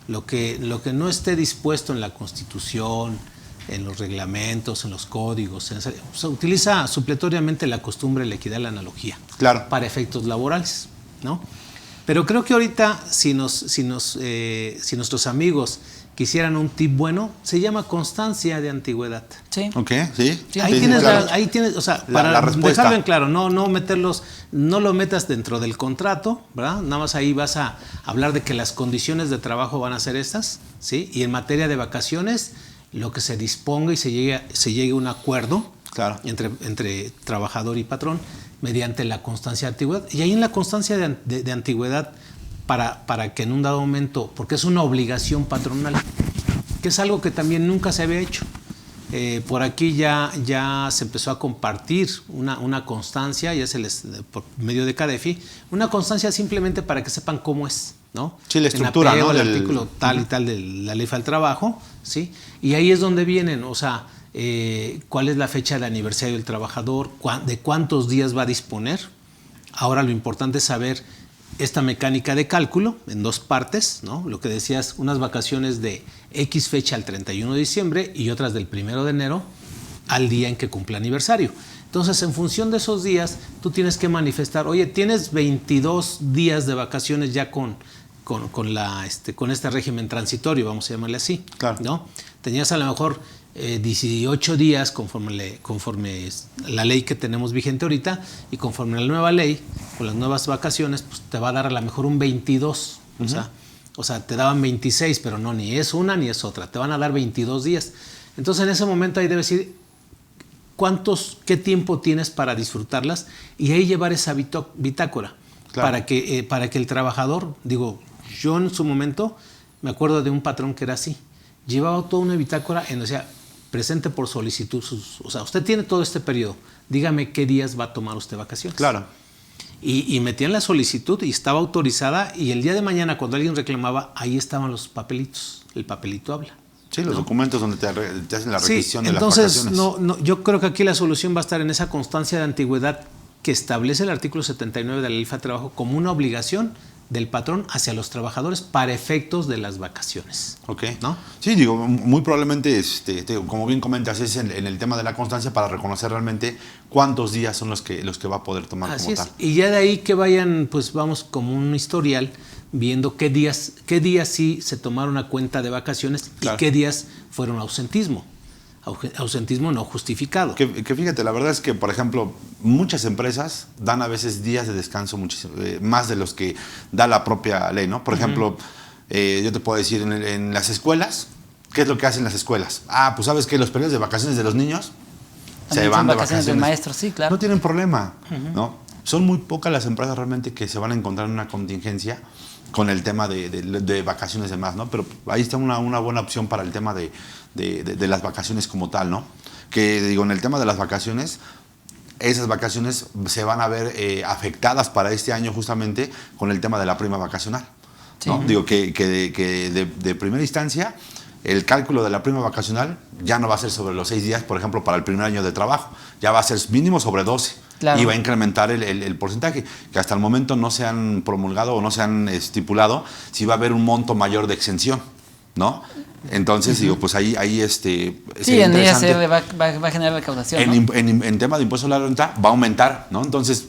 Speaker 1: Lo que no esté dispuesto en la Constitución, en los reglamentos, en los códigos, se utiliza supletoriamente la costumbre, la equidad, la analogía.
Speaker 2: Claro.
Speaker 1: Para efectos laborales, ¿no? Pero creo que ahorita, si nuestros amigos quisieran un tip bueno, se llama constancia de antigüedad.
Speaker 3: Sí.
Speaker 2: Ok, sí.
Speaker 1: Ahí tienes, o sea, para
Speaker 2: la respuesta.
Speaker 1: dejarlo en claro, no lo metas dentro del contrato, ¿verdad? Nada más ahí vas a hablar de que las condiciones de trabajo van a ser estas, ¿sí? Y en materia de vacaciones, lo que se disponga y se llegue a un acuerdo,
Speaker 2: claro,
Speaker 1: entre trabajador y patrón, mediante la constancia de antigüedad. Y ahí en la constancia de antigüedad, para que en un dado momento, porque es una obligación patronal, que es algo que también nunca se había hecho. Por aquí ya se empezó a compartir una constancia, por medio de CADEFI, una constancia simplemente para que sepan cómo es, ¿no?
Speaker 2: Sí, la estructura,
Speaker 1: en
Speaker 2: ¿no?
Speaker 1: El artículo tal y tal de la ley del trabajo, ¿sí? Y ahí es donde vienen, o sea, cuál es la fecha de aniversario del trabajador, de cuántos días va a disponer. Ahora lo importante es saber esta mecánica de cálculo en 2 partes, ¿no? Lo que decías, unas vacaciones de X fecha al 31 de diciembre y otras del 1 de enero al día en que cumple aniversario. Entonces, en función de esos días, tú tienes que manifestar, oye, tienes 22 días de vacaciones ya con este régimen transitorio, vamos a llamarle así,
Speaker 2: claro,
Speaker 1: ¿no? Tenías a lo mejor 18 días conforme la ley que tenemos vigente ahorita, y conforme a la nueva ley, con las nuevas vacaciones, pues te va a dar a lo mejor un 22. O sea, te daban 26, pero no, ni es una ni es otra. Te van a dar 22 días. Entonces, en ese momento ahí debes decir qué tiempo tienes para disfrutarlas, y ahí llevar esa bitácora, claro, para que el trabajador, yo en su momento me acuerdo de un patrón que era así. Llevaba toda una bitácora en, o sea, presente por solicitud, o sea, usted tiene todo este periodo, dígame qué días va a tomar usted vacaciones.
Speaker 2: Claro.
Speaker 1: Y metían la solicitud y estaba autorizada, y el día de mañana cuando alguien reclamaba, ahí estaban los papelitos, el papelito habla.
Speaker 2: Sí, los documentos donde te hacen la requisición de las
Speaker 1: vacaciones.
Speaker 2: Entonces,
Speaker 1: yo creo que aquí la solución va a estar en esa constancia de antigüedad que establece el artículo 79 de la Ley Federal de Trabajo como una obligación del patrón hacia los trabajadores para efectos de las vacaciones.
Speaker 2: Ok.
Speaker 1: ¿No?
Speaker 2: Sí, muy probablemente, como bien comentas, es en el tema de la constancia para reconocer realmente cuántos días son los que va a poder tomar.
Speaker 1: Así
Speaker 2: como
Speaker 1: es.
Speaker 2: tal.
Speaker 1: Y ya de ahí que vayan, pues vamos como un historial, viendo qué días sí se tomaron a cuenta de vacaciones, claro, y qué días fueron ausentismo no justificado.
Speaker 2: Que fíjate, la verdad es que, por ejemplo, muchas empresas dan a veces días de descanso más de los que da la propia ley, ¿no? Por ejemplo, yo te puedo decir, en las escuelas, ¿qué es lo que hacen las escuelas? Pues sabes que los periodos de vacaciones de los niños se van de vacaciones.
Speaker 3: Del maestro, sí, claro.
Speaker 2: No tienen problema, ¿no? Son muy pocas las empresas realmente que se van a encontrar en una contingencia con el tema de vacaciones y demás, ¿no? Pero ahí está una buena opción para el tema de las vacaciones como tal, ¿no? Que en el tema de las vacaciones, esas vacaciones se van a ver afectadas para este año justamente con el tema de la prima vacacional, ¿no? Sí. Que de primera instancia, el cálculo de la prima vacacional ya no va a ser sobre los 6 días, por ejemplo, para el primer año de trabajo, ya va a ser mínimo sobre 12. Claro. Y va a incrementar el porcentaje, que hasta el momento no se han promulgado o no se han estipulado si va a haber un monto mayor de exención. ¿no? Entonces, digo, pues ahí
Speaker 3: Sí,
Speaker 2: sería
Speaker 3: en
Speaker 2: interesante.
Speaker 3: ISR va a generar recaudación, ¿no?
Speaker 2: En tema de impuesto a la renta va a aumentar, ¿no? Entonces,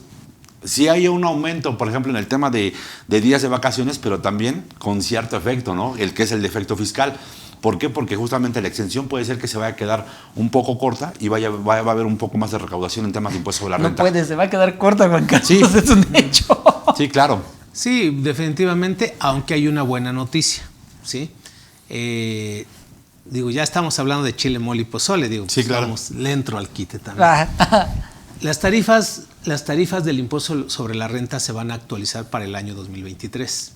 Speaker 2: sí hay un aumento, por ejemplo, en el tema de días de vacaciones, pero también con cierto efecto, ¿no? El que es el defecto fiscal. ¿Por qué? Porque justamente la exención puede ser que se vaya a quedar un poco corta y va a haber un poco más de recaudación en temas de impuesto a la
Speaker 3: No
Speaker 2: renta.
Speaker 3: puede, se va a quedar corta, Juan Carlos.
Speaker 2: Sí.
Speaker 3: Es un hecho.
Speaker 2: Sí, claro.
Speaker 1: Sí, definitivamente, aunque hay una buena noticia, ¿sí? Digo, ya estamos hablando de chile, mole y pozole, digo,
Speaker 2: Sí, claro.
Speaker 1: vamos, le entro al quite también. Las tarifas del impuesto sobre la renta se van a actualizar para el año 2023.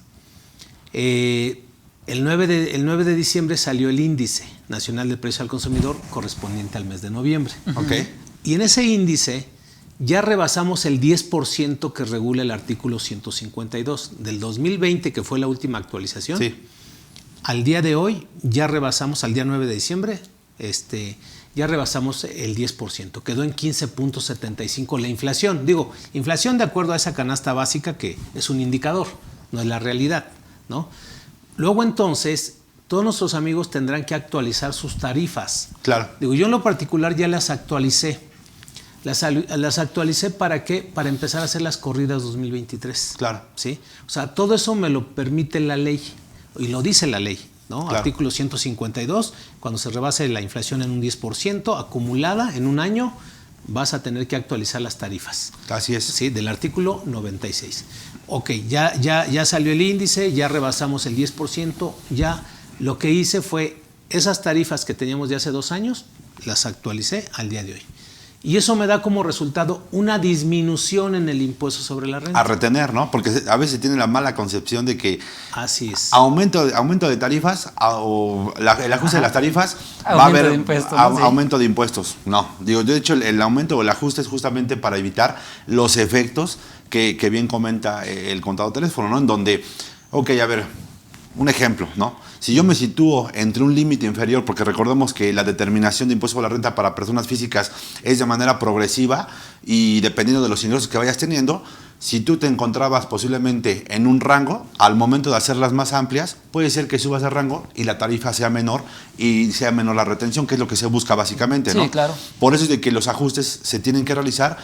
Speaker 1: El 9 de diciembre salió el índice nacional de precio al consumidor correspondiente al mes de noviembre.
Speaker 2: Ok.
Speaker 1: Y en ese índice ya rebasamos el 10% que regula el artículo 152. Del 2020, que fue la última actualización,
Speaker 2: Sí.
Speaker 1: al día de hoy ya rebasamos, al día 9 de diciembre, ya rebasamos el 10%. Quedó en 15.75 la inflación. Digo, inflación de acuerdo a esa canasta básica que es un indicador, no es la realidad, ¿no? Luego entonces, todos nuestros amigos tendrán que actualizar sus tarifas.
Speaker 2: Claro.
Speaker 1: Digo, yo en lo particular ya las actualicé. Las actualicé ¿para qué? Para empezar a hacer las corridas 2023.
Speaker 2: Claro.
Speaker 1: ¿Sí? O sea, todo eso me lo permite la ley y lo dice la ley, ¿no?
Speaker 2: Claro.
Speaker 1: Artículo 152, cuando se rebase la inflación en un 10% acumulada en un año, vas a tener que actualizar las tarifas.
Speaker 2: Así es.
Speaker 1: Sí, del artículo 96. Ok, ya salió el índice, ya rebasamos el 10%, ya lo que hice fue esas tarifas que teníamos de hace 2 años, las actualicé al día de hoy. Y eso me da como resultado una disminución en el impuesto sobre la renta.
Speaker 2: A retener, ¿no? Porque a veces tiene la mala concepción de que
Speaker 1: Así es.
Speaker 2: aumento de tarifas o el ajuste de las tarifas va a
Speaker 3: Aumento
Speaker 2: haber
Speaker 3: de impuestos, ¿no? Sí.
Speaker 2: aumento de impuestos. No, digo, de hecho el aumento o el ajuste es justamente para evitar los efectos que bien comenta el contado teléfono, ¿no? En donde, ok, a ver, un ejemplo, ¿no? Si yo me sitúo entre un límite inferior, porque recordemos que la determinación de impuesto sobre la renta para personas físicas es de manera progresiva y dependiendo de los ingresos que vayas teniendo, si tú te encontrabas posiblemente en un rango, al momento de hacerlas más amplias, puede ser que subas de rango y la tarifa sea menor y sea menor la retención, que es lo que se busca básicamente, ¿no?
Speaker 3: Sí, claro.
Speaker 2: Por eso es de que los ajustes se tienen que realizar.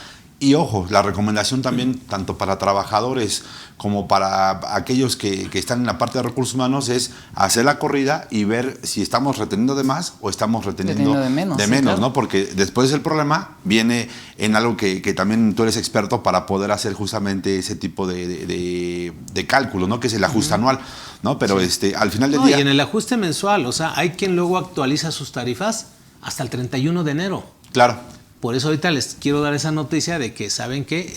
Speaker 2: Y ojo, la recomendación también, tanto para trabajadores como para aquellos que están en la parte de recursos humanos, es hacer la corrida y ver si estamos reteniendo de más o estamos reteniendo
Speaker 3: de menos, sí,
Speaker 2: menos,
Speaker 3: claro.
Speaker 2: ¿no? Porque después el problema viene en algo que también tú eres experto para poder hacer justamente ese tipo de cálculo, ¿no? Que es el ajuste anual, ¿no? Pero al final del
Speaker 1: No,
Speaker 2: día...
Speaker 1: y en el ajuste mensual, o sea, hay quien luego actualiza sus tarifas hasta el 31 de enero.
Speaker 2: Claro.
Speaker 1: Por eso ahorita les quiero dar esa noticia de que, ¿saben qué?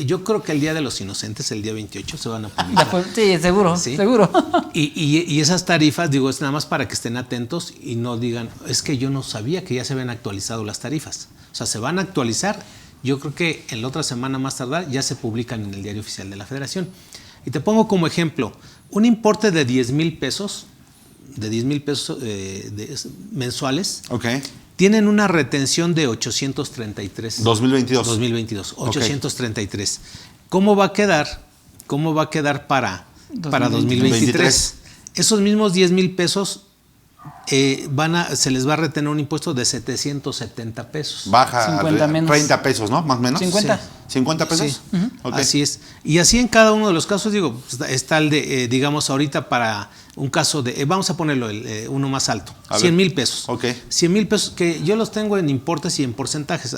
Speaker 1: Yo creo que el Día de los Inocentes, el día 28, se van a publicar.
Speaker 3: Sí, seguro,
Speaker 1: ¿Sí?
Speaker 3: seguro.
Speaker 1: Y esas tarifas, digo, es nada más para que estén atentos y no digan, es que yo no sabía que ya se habían actualizado las tarifas. O sea, se van a actualizar. Yo creo que en la otra semana más tardar ya se publican en el Diario Oficial de la Federación. Y te pongo como ejemplo, un importe de 10,000 pesos, mensuales,
Speaker 2: Ok.
Speaker 1: tienen una retención de 833.
Speaker 2: 2022.
Speaker 1: 2022,
Speaker 2: Ok.
Speaker 1: 833. ¿Cómo va a quedar? ¿Cómo va a quedar para 2023? Esos mismos 10,000 pesos se les va a retener un impuesto de 770 pesos.
Speaker 2: Baja
Speaker 3: 50 menos.
Speaker 2: 30 pesos, ¿no? Más o menos.
Speaker 3: 50.
Speaker 1: Sí.
Speaker 2: ¿50 pesos?
Speaker 1: Sí.
Speaker 2: Ok.
Speaker 1: Así es. Y así en cada uno de los casos, digo, está el de, digamos, ahorita para un caso de, vamos a ponerlo uno más alto,
Speaker 2: A ver.
Speaker 1: 100,000 pesos.
Speaker 2: Ok.
Speaker 1: 100,000 pesos, que yo los tengo en importes y en porcentajes.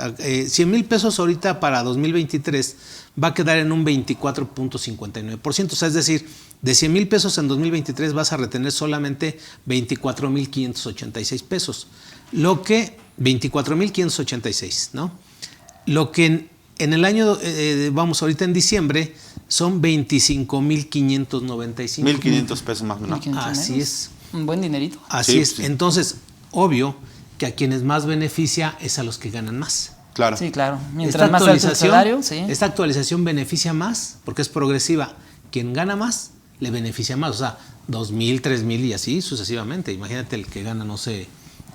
Speaker 1: 100,000 pesos ahorita para 2023 va a quedar en un 24.59%. O sea, es decir, de 100,000 pesos en 2023 vas a retener solamente 24,586 pesos. Lo que, 24,586, ¿no? Lo que en el año, vamos, ahorita en diciembre, son 25,595.
Speaker 2: 1,500 pesos más o menos.
Speaker 3: 1,500
Speaker 1: Así
Speaker 3: menos.
Speaker 1: es.
Speaker 3: Un buen dinerito.
Speaker 1: Así
Speaker 2: Sí,
Speaker 1: es.
Speaker 2: sí.
Speaker 1: Entonces, obvio que a quienes más beneficia es a los que ganan más.
Speaker 2: Claro.
Speaker 3: Sí, claro. Mientras más alto el salario, sí.
Speaker 1: Esta actualización beneficia más porque es progresiva. Quien gana más le beneficia más. O sea, 2,000, 3,000 y así sucesivamente. Imagínate el que gana, no sé,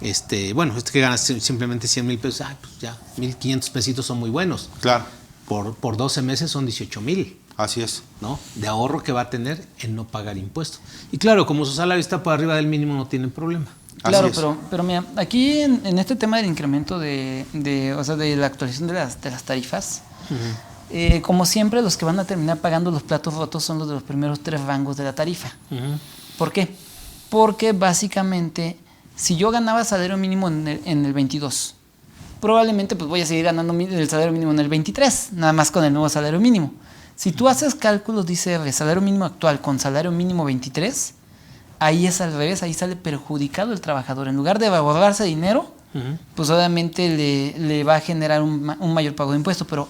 Speaker 1: que gana simplemente 100,000 pesos. Pues ya, 1,500 pesitos son muy buenos.
Speaker 2: Claro.
Speaker 1: Por 12 meses son 18,000.
Speaker 2: Así es.
Speaker 1: ¿no? De ahorro que va a tener en no pagar impuestos. Y claro, como su salario está por arriba del mínimo, no tienen problema.
Speaker 3: Claro, pero mira, aquí en este tema del incremento de la actualización de las tarifas, como siempre, los que van a terminar pagando los platos rotos son los de los primeros 3 rangos de la tarifa. ¿Por qué? Porque básicamente, si yo ganaba salario mínimo en el 22, probablemente pues voy a seguir ganando el salario mínimo en el 23, nada más con el nuevo salario mínimo. Si tú haces cálculos, dice salario mínimo actual con salario mínimo 23, ahí es al revés, ahí sale perjudicado el trabajador. En lugar de ahorrarse dinero, pues obviamente le va a generar un mayor pago de impuestos, pero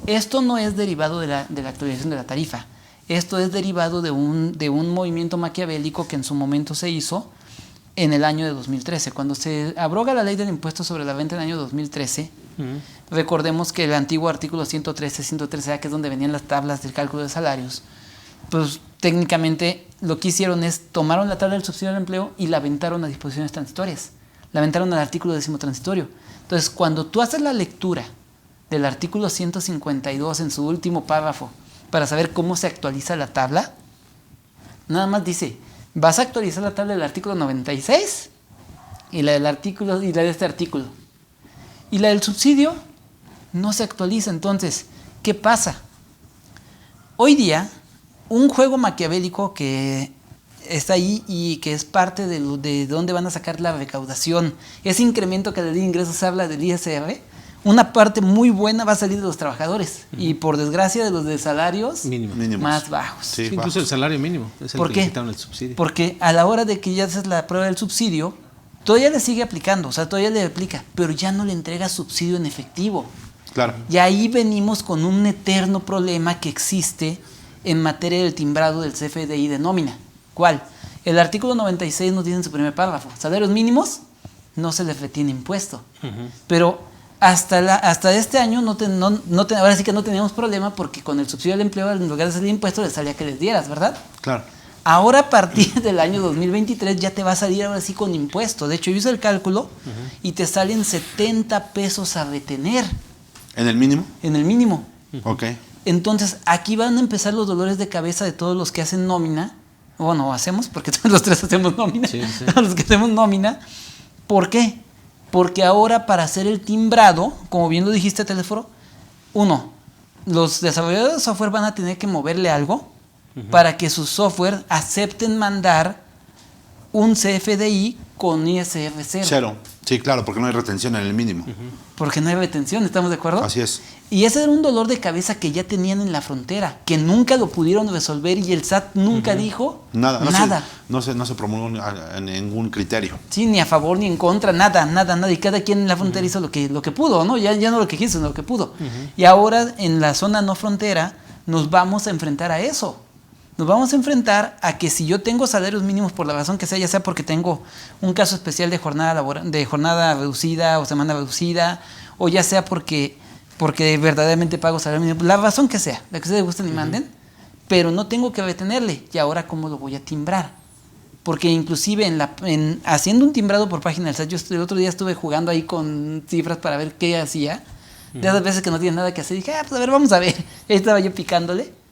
Speaker 3: esto no es derivado de la actualización de la tarifa. Esto es derivado de un movimiento maquiavélico que en su momento se hizo en el año de 2013. Cuando se abroga la ley del impuesto sobre la renta en el año 2013, recordemos que el antiguo artículo 113A, que es donde venían las tablas del cálculo de salarios, pues técnicamente lo que hicieron es tomaron la tabla del subsidio al empleo y la aventaron a disposiciones transitorias. La aventaron al artículo 10º transitorio. Entonces, cuando tú haces la lectura del artículo 152 en su último párrafo para saber cómo se actualiza la tabla, nada más dice, vas a actualizar la tabla del artículo 96 y la de este artículo. Y la del subsidio no se actualiza. Entonces, ¿qué pasa? Hoy día, un juego maquiavélico que está ahí y que es parte de dónde van a sacar la recaudación, ese incremento que de ingresos habla del ISR, una parte muy buena va a salir de los trabajadores y por desgracia de los de salarios
Speaker 2: mínimos
Speaker 3: más bajos.
Speaker 1: Sí, incluso el salario mínimo es el
Speaker 3: ¿Por
Speaker 1: que
Speaker 3: qué?
Speaker 1: le quitaron el subsidio.
Speaker 3: Porque a la hora de que ya haces la prueba del subsidio, todavía le sigue aplicando, o sea, todavía le aplica, pero ya no le entrega subsidio en efectivo.
Speaker 2: Claro.
Speaker 3: Y ahí venimos con un eterno problema que existe en materia del timbrado del CFDI de nómina. ¿Cuál? El artículo 96 nos dice en su primer párrafo, salarios mínimos no se les retiene impuesto. Pero hasta este año ahora sí que no teníamos problema porque con el subsidio al empleo, en lugar de salir impuesto, les salía que les dieras, ¿verdad?
Speaker 2: Claro.
Speaker 3: Ahora a partir del año 2023 ya te va a salir ahora sí con impuesto. De hecho, yo hice el cálculo y te salen 70 pesos a retener.
Speaker 2: ¿En el mínimo?
Speaker 3: En el mínimo.
Speaker 2: Ok.
Speaker 3: Entonces, aquí van a empezar los dolores de cabeza de todos los que hacen nómina. Bueno, hacemos, porque todos los 3 hacemos nómina. Sí. Todos los que hacemos nómina. ¿Por qué? Porque ahora para hacer el timbrado, como bien lo dijiste, Telésforo, los desarrolladores de software van a tener que moverle algo para que su software acepten mandar un CFDI con ISR 0.
Speaker 2: Cero. Sí, claro, porque no hay retención en el mínimo.
Speaker 3: Porque no hay retención, ¿estamos de acuerdo?
Speaker 2: Así es.
Speaker 3: Y ese era un dolor de cabeza que ya tenían en la frontera, que nunca lo pudieron resolver y el SAT nunca dijo
Speaker 2: nada. No se promulgó ningún criterio.
Speaker 3: Sí, ni a favor ni en contra, nada. Y cada quien en la frontera hizo lo que pudo, ¿no? Ya no lo que quiso, sino lo que pudo. Y ahora en la zona no frontera nos vamos a enfrentar a eso. Nos vamos a enfrentar a que si yo tengo salarios mínimos por la razón que sea, ya sea porque tengo un caso especial de jornada reducida o semana reducida, o ya sea porque verdaderamente pago salario mínimo, la razón que sea, la que ustedes gusten y manden, pero no tengo que retenerle. ¿Y ahora cómo lo voy a timbrar? Porque inclusive haciendo un timbrado por página del SAT, yo el otro día estuve jugando ahí con cifras para ver qué hacía. De esas veces que no tiene nada que hacer, dije, pues a ver, vamos a ver. Ahí estaba yo picándole.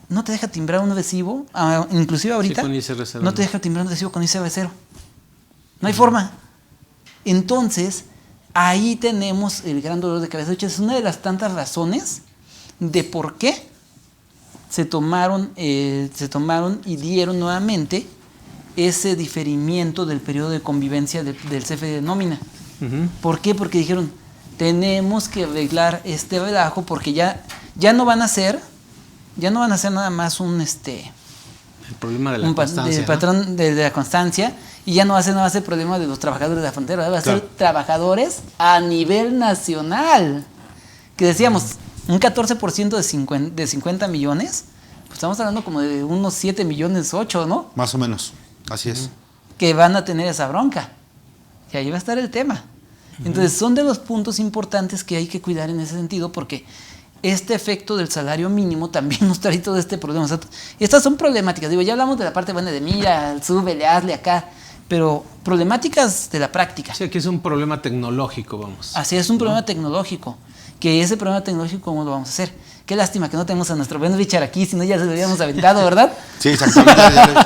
Speaker 3: No te deja timbrar un recibo, inclusive ahorita, sí, no te deja timbrar un recibo con ISR 0. No hay forma. Entonces, ahí tenemos el gran dolor de cabeza. Es una de las tantas razones de por qué se tomaron y dieron nuevamente ese diferimiento del periodo de convivencia del CFDI de nómina. ¿Por qué? Porque dijeron, tenemos que arreglar este relajo porque ya no van a ser nada más el
Speaker 1: problema de la constancia,
Speaker 3: del patrón de la constancia, y ya no va a ser nada más el problema de los trabajadores de la frontera, va a ser trabajadores a nivel nacional. Que decíamos, un 14% de 50 millones, pues estamos hablando como de unos 7 millones 8, ¿no?
Speaker 2: Más o menos, así es.
Speaker 3: Que van a tener esa bronca. Y ahí va a estar el tema. Entonces, son de los puntos importantes que hay que cuidar en ese sentido, porque este efecto del salario mínimo también nos trae todo este problema. O sea, estas son problemáticas. Digo, ya hablamos de la parte buena de mira, súbele, hazle acá, pero problemáticas de la práctica.
Speaker 1: Sí, aquí es un problema tecnológico, vamos.
Speaker 3: Así es, un problema tecnológico. Que ese problema tecnológico, ¿cómo lo vamos a hacer? Qué lástima que no tenemos a nuestro Ben Richard aquí, si no ya se lo habíamos aventado, ¿verdad?
Speaker 2: Sí, exactamente.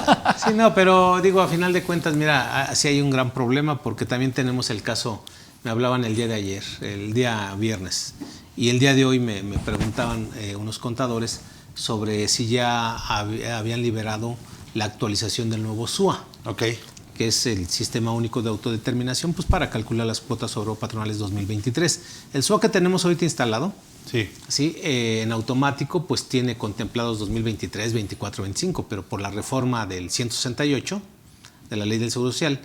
Speaker 1: Sí, no, pero digo, a final de cuentas, mira, sí hay un gran problema porque también tenemos el caso, me hablaban el día de ayer, el día viernes, y el día de hoy me preguntaban unos contadores sobre si ya habían liberado la actualización del nuevo SUA.
Speaker 2: Ok.
Speaker 1: Que es el Sistema Único de Autodeterminación, pues para calcular las cuotas patronales 2023. El SUA que tenemos ahorita instalado, sí, en automático, pues tiene contemplados 2023, 24, 25, pero por la reforma del 168 de la Ley del Seguro Social,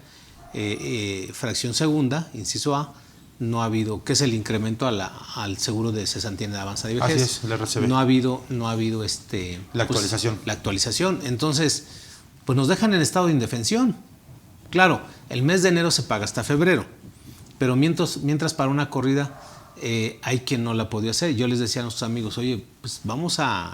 Speaker 1: fracción segunda, inciso A, no ha habido, que es el incremento al seguro de cesantía de avanzada de vejez.
Speaker 2: Así es, el RCB.
Speaker 1: No ha habido
Speaker 2: la actualización.
Speaker 1: Pues, la actualización. Entonces, pues nos dejan en estado de indefensión. Claro, el mes de enero se paga hasta febrero, pero mientras para una corrida hay quien no la podía hacer. Yo les decía a nuestros amigos, oye, pues vamos a,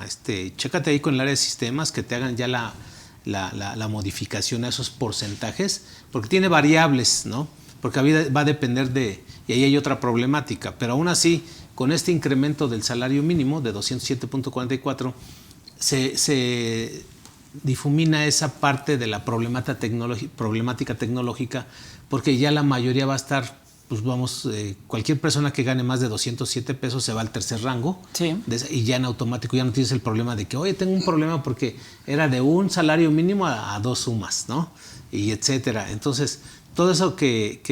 Speaker 1: chécate ahí con el área de sistemas que te hagan ya la modificación a esos porcentajes, porque tiene variables, ¿no? Porque va a depender y ahí hay otra problemática, pero aún así, con este incremento del salario mínimo de 207.44, se difumina esa parte de la problemática tecnológica, porque ya la mayoría va a estar, pues vamos, cualquier persona que gane más de 207 pesos se va al tercer rango,
Speaker 3: sí.
Speaker 1: Y ya en automático ya no tienes el problema de que, oye, tengo un problema porque era de un salario mínimo a dos sumas, ¿no? Y etcétera. Entonces, todo eso que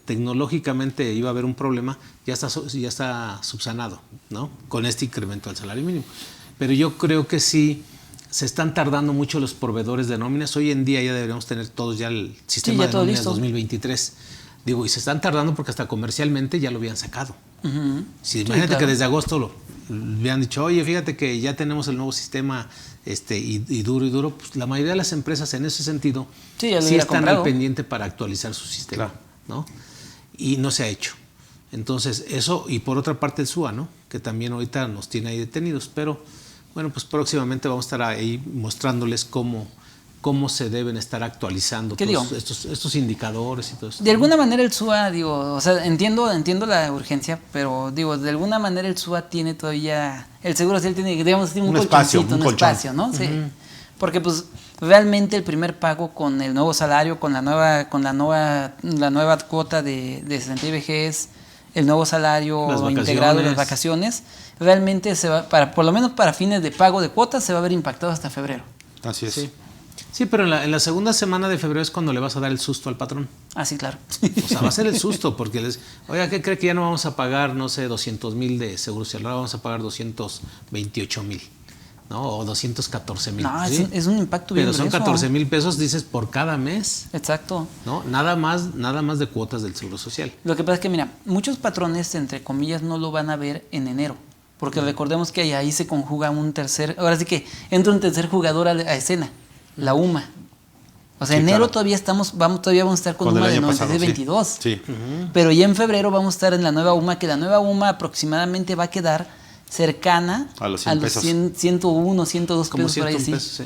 Speaker 1: tecnológicamente iba a haber un problema, ya está subsanado, ¿no? Con este incremento del salario mínimo. Pero yo creo que sí se están tardando mucho los proveedores de nóminas. Hoy en día ya deberíamos tener todos ya el sistema de nóminas 2023. Digo, y se están tardando porque hasta comercialmente ya lo habían sacado.
Speaker 3: Uh-huh.
Speaker 1: Sí, imagínate claro. Que desde agosto lo habían dicho, oye, fíjate que ya tenemos el nuevo sistema y duro, pues la mayoría de las empresas en ese sentido sí están al pendiente para actualizar su sistema, claro. ¿No? Y no se ha hecho. Entonces, eso, y por otra parte el SUA, ¿no? Que también ahorita nos tiene ahí detenidos, pero bueno, pues próximamente vamos a estar ahí mostrándoles cómo se deben estar actualizando estos indicadores y todo eso.
Speaker 3: De alguna manera el SUA, o sea, entiendo la urgencia, pero de alguna manera el SUA tiene todavía, el Seguro Social tiene, digamos, un colchoncito, un espacio, ¿no? Sí. Uh-huh. Porque pues realmente el primer pago con el nuevo salario, con la nueva cuota de cesantía y vejez, el nuevo salario integrado, las vacaciones, realmente se va, por lo menos para fines de pago de cuotas, se va a ver impactado hasta febrero.
Speaker 2: Así es.
Speaker 1: Sí, pero en la segunda semana de febrero es cuando le vas a dar el susto al patrón.
Speaker 3: Ah, sí, claro.
Speaker 1: O sea, va a ser el susto, porque oiga, ¿qué cree que ya no vamos a pagar, no sé, 200,000 de seguro social? Ahora vamos a pagar 228,000, ¿no? O 214,000.
Speaker 3: No, ¿sí? es un impacto bien
Speaker 1: grueso. Pero son 14,000 pesos, dices, por cada mes.
Speaker 3: Exacto.
Speaker 1: ¿No? Nada más de cuotas del seguro social.
Speaker 3: Lo que pasa es que, mira, muchos patrones, entre comillas, no lo van a ver en enero. Porque recordemos que ahí se conjuga ahora sí que entra un tercer jugador a escena. La UMA. O sea, en enero claro. todavía vamos a estar con UMA de 93-22.
Speaker 2: Sí.
Speaker 3: Uh-huh. Pero ya en febrero vamos a estar en la nueva UMA, que la nueva UMA aproximadamente va a quedar cercana
Speaker 2: a los
Speaker 3: 101, 102
Speaker 1: como
Speaker 3: pesos por ahí.
Speaker 1: Pesos, sí.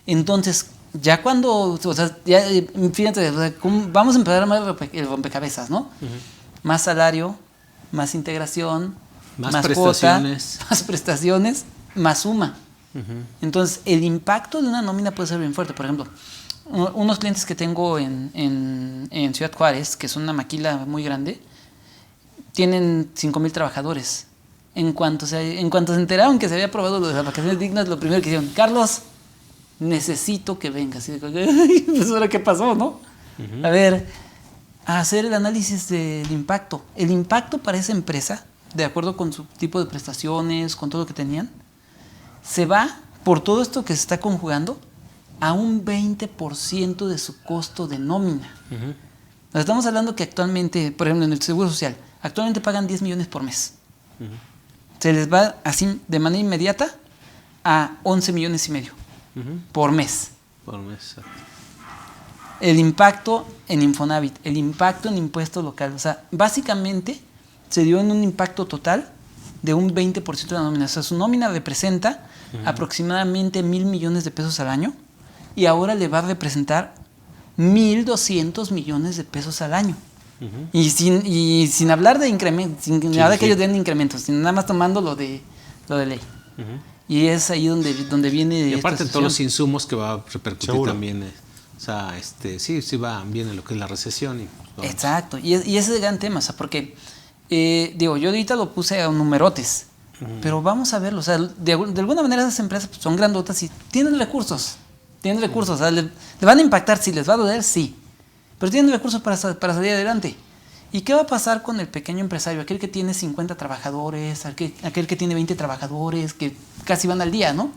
Speaker 3: Entonces, ya cuando, o sea, ya, fíjate, vamos a empezar a armar el rompecabezas, ¿no? Uh-huh. Más salario, más integración, más
Speaker 1: prestaciones.
Speaker 3: Cuota, más prestaciones, más UMA. Uh-huh. Entonces, el impacto de una nómina puede ser bien fuerte. Por ejemplo, unos clientes que tengo en Ciudad Juárez, que son una maquila muy grande, tienen 5,000 trabajadores. En cuanto se enteraron que se había aprobado lo de las vacaciones dignas, lo primero que hicieron, Carlos, necesito que vengas. Y pues ahora qué pasó, ¿no? Uh-huh. A ver, a hacer el análisis del impacto. El impacto para esa empresa, de acuerdo con su tipo de prestaciones, con todo lo que tenían, se va, por todo esto que se está conjugando, a un 20% de su costo de nómina. Uh-huh. Estamos hablando que actualmente, por ejemplo, en el Seguro Social, actualmente pagan 10 millones por mes. Uh-huh. Se les va así, de manera inmediata, a 11 millones y medio uh-huh. por mes.
Speaker 1: Por mes.
Speaker 3: El impacto en Infonavit, el impacto en impuesto local. O sea, básicamente se dio en un impacto total de un 20% de la nómina. O sea, su nómina representa uh-huh. aproximadamente 1,000 millones de pesos al año y ahora le va a representar 1,200 millones de pesos al año. Uh-huh. Y sin hablar de incrementos, sin nada que ellos den incrementos, sino nada más tomando lo de ley. Y es ahí donde viene...
Speaker 1: Y
Speaker 3: esta
Speaker 1: aparte todos
Speaker 3: situación.
Speaker 1: los insumos que va a repercutir
Speaker 2: Seguro.
Speaker 1: también. O sea, sí va bien en lo que es la recesión. Vamos.
Speaker 3: Exacto, y ese es el gran tema, o sea, porque, yo ahorita lo puse a numerotes, pero vamos a verlo, o sea, de alguna manera esas empresas pues, son grandotas y tienen recursos, o sea, le van a impactar, si les va a doler, sí, pero tienen recursos para salir adelante. ¿Y qué va a pasar con el pequeño empresario? Aquel que tiene 50 trabajadores, aquel que tiene 20 trabajadores, que casi van al día, ¿no?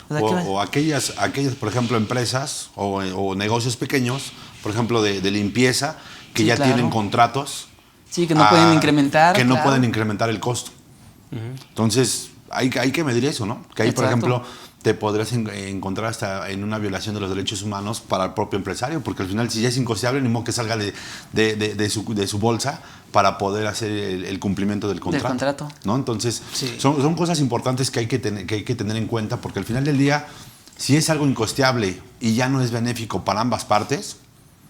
Speaker 3: O sea,
Speaker 2: O aquellas, por ejemplo, empresas o negocios pequeños, por ejemplo, de limpieza, que
Speaker 3: Sí,
Speaker 2: ya
Speaker 3: claro.
Speaker 2: tienen contratos.
Speaker 3: Sí, que no pueden incrementar.
Speaker 2: Que no
Speaker 3: claro.
Speaker 2: pueden incrementar el costo. Entonces, hay que medir eso, ¿no? Que ahí, por
Speaker 3: Exacto.
Speaker 2: ejemplo, te podrías encontrar hasta en una violación de los derechos humanos para el propio empresario, porque al final, si ya es incosteable, ni modo que salga de su bolsa para poder hacer el cumplimiento del contrato.
Speaker 3: contrato.
Speaker 2: ¿No? Entonces,
Speaker 1: Sí.
Speaker 2: son cosas importantes que hay que tener en cuenta, porque al final del día, si es algo incosteable y ya no es benéfico para ambas partes,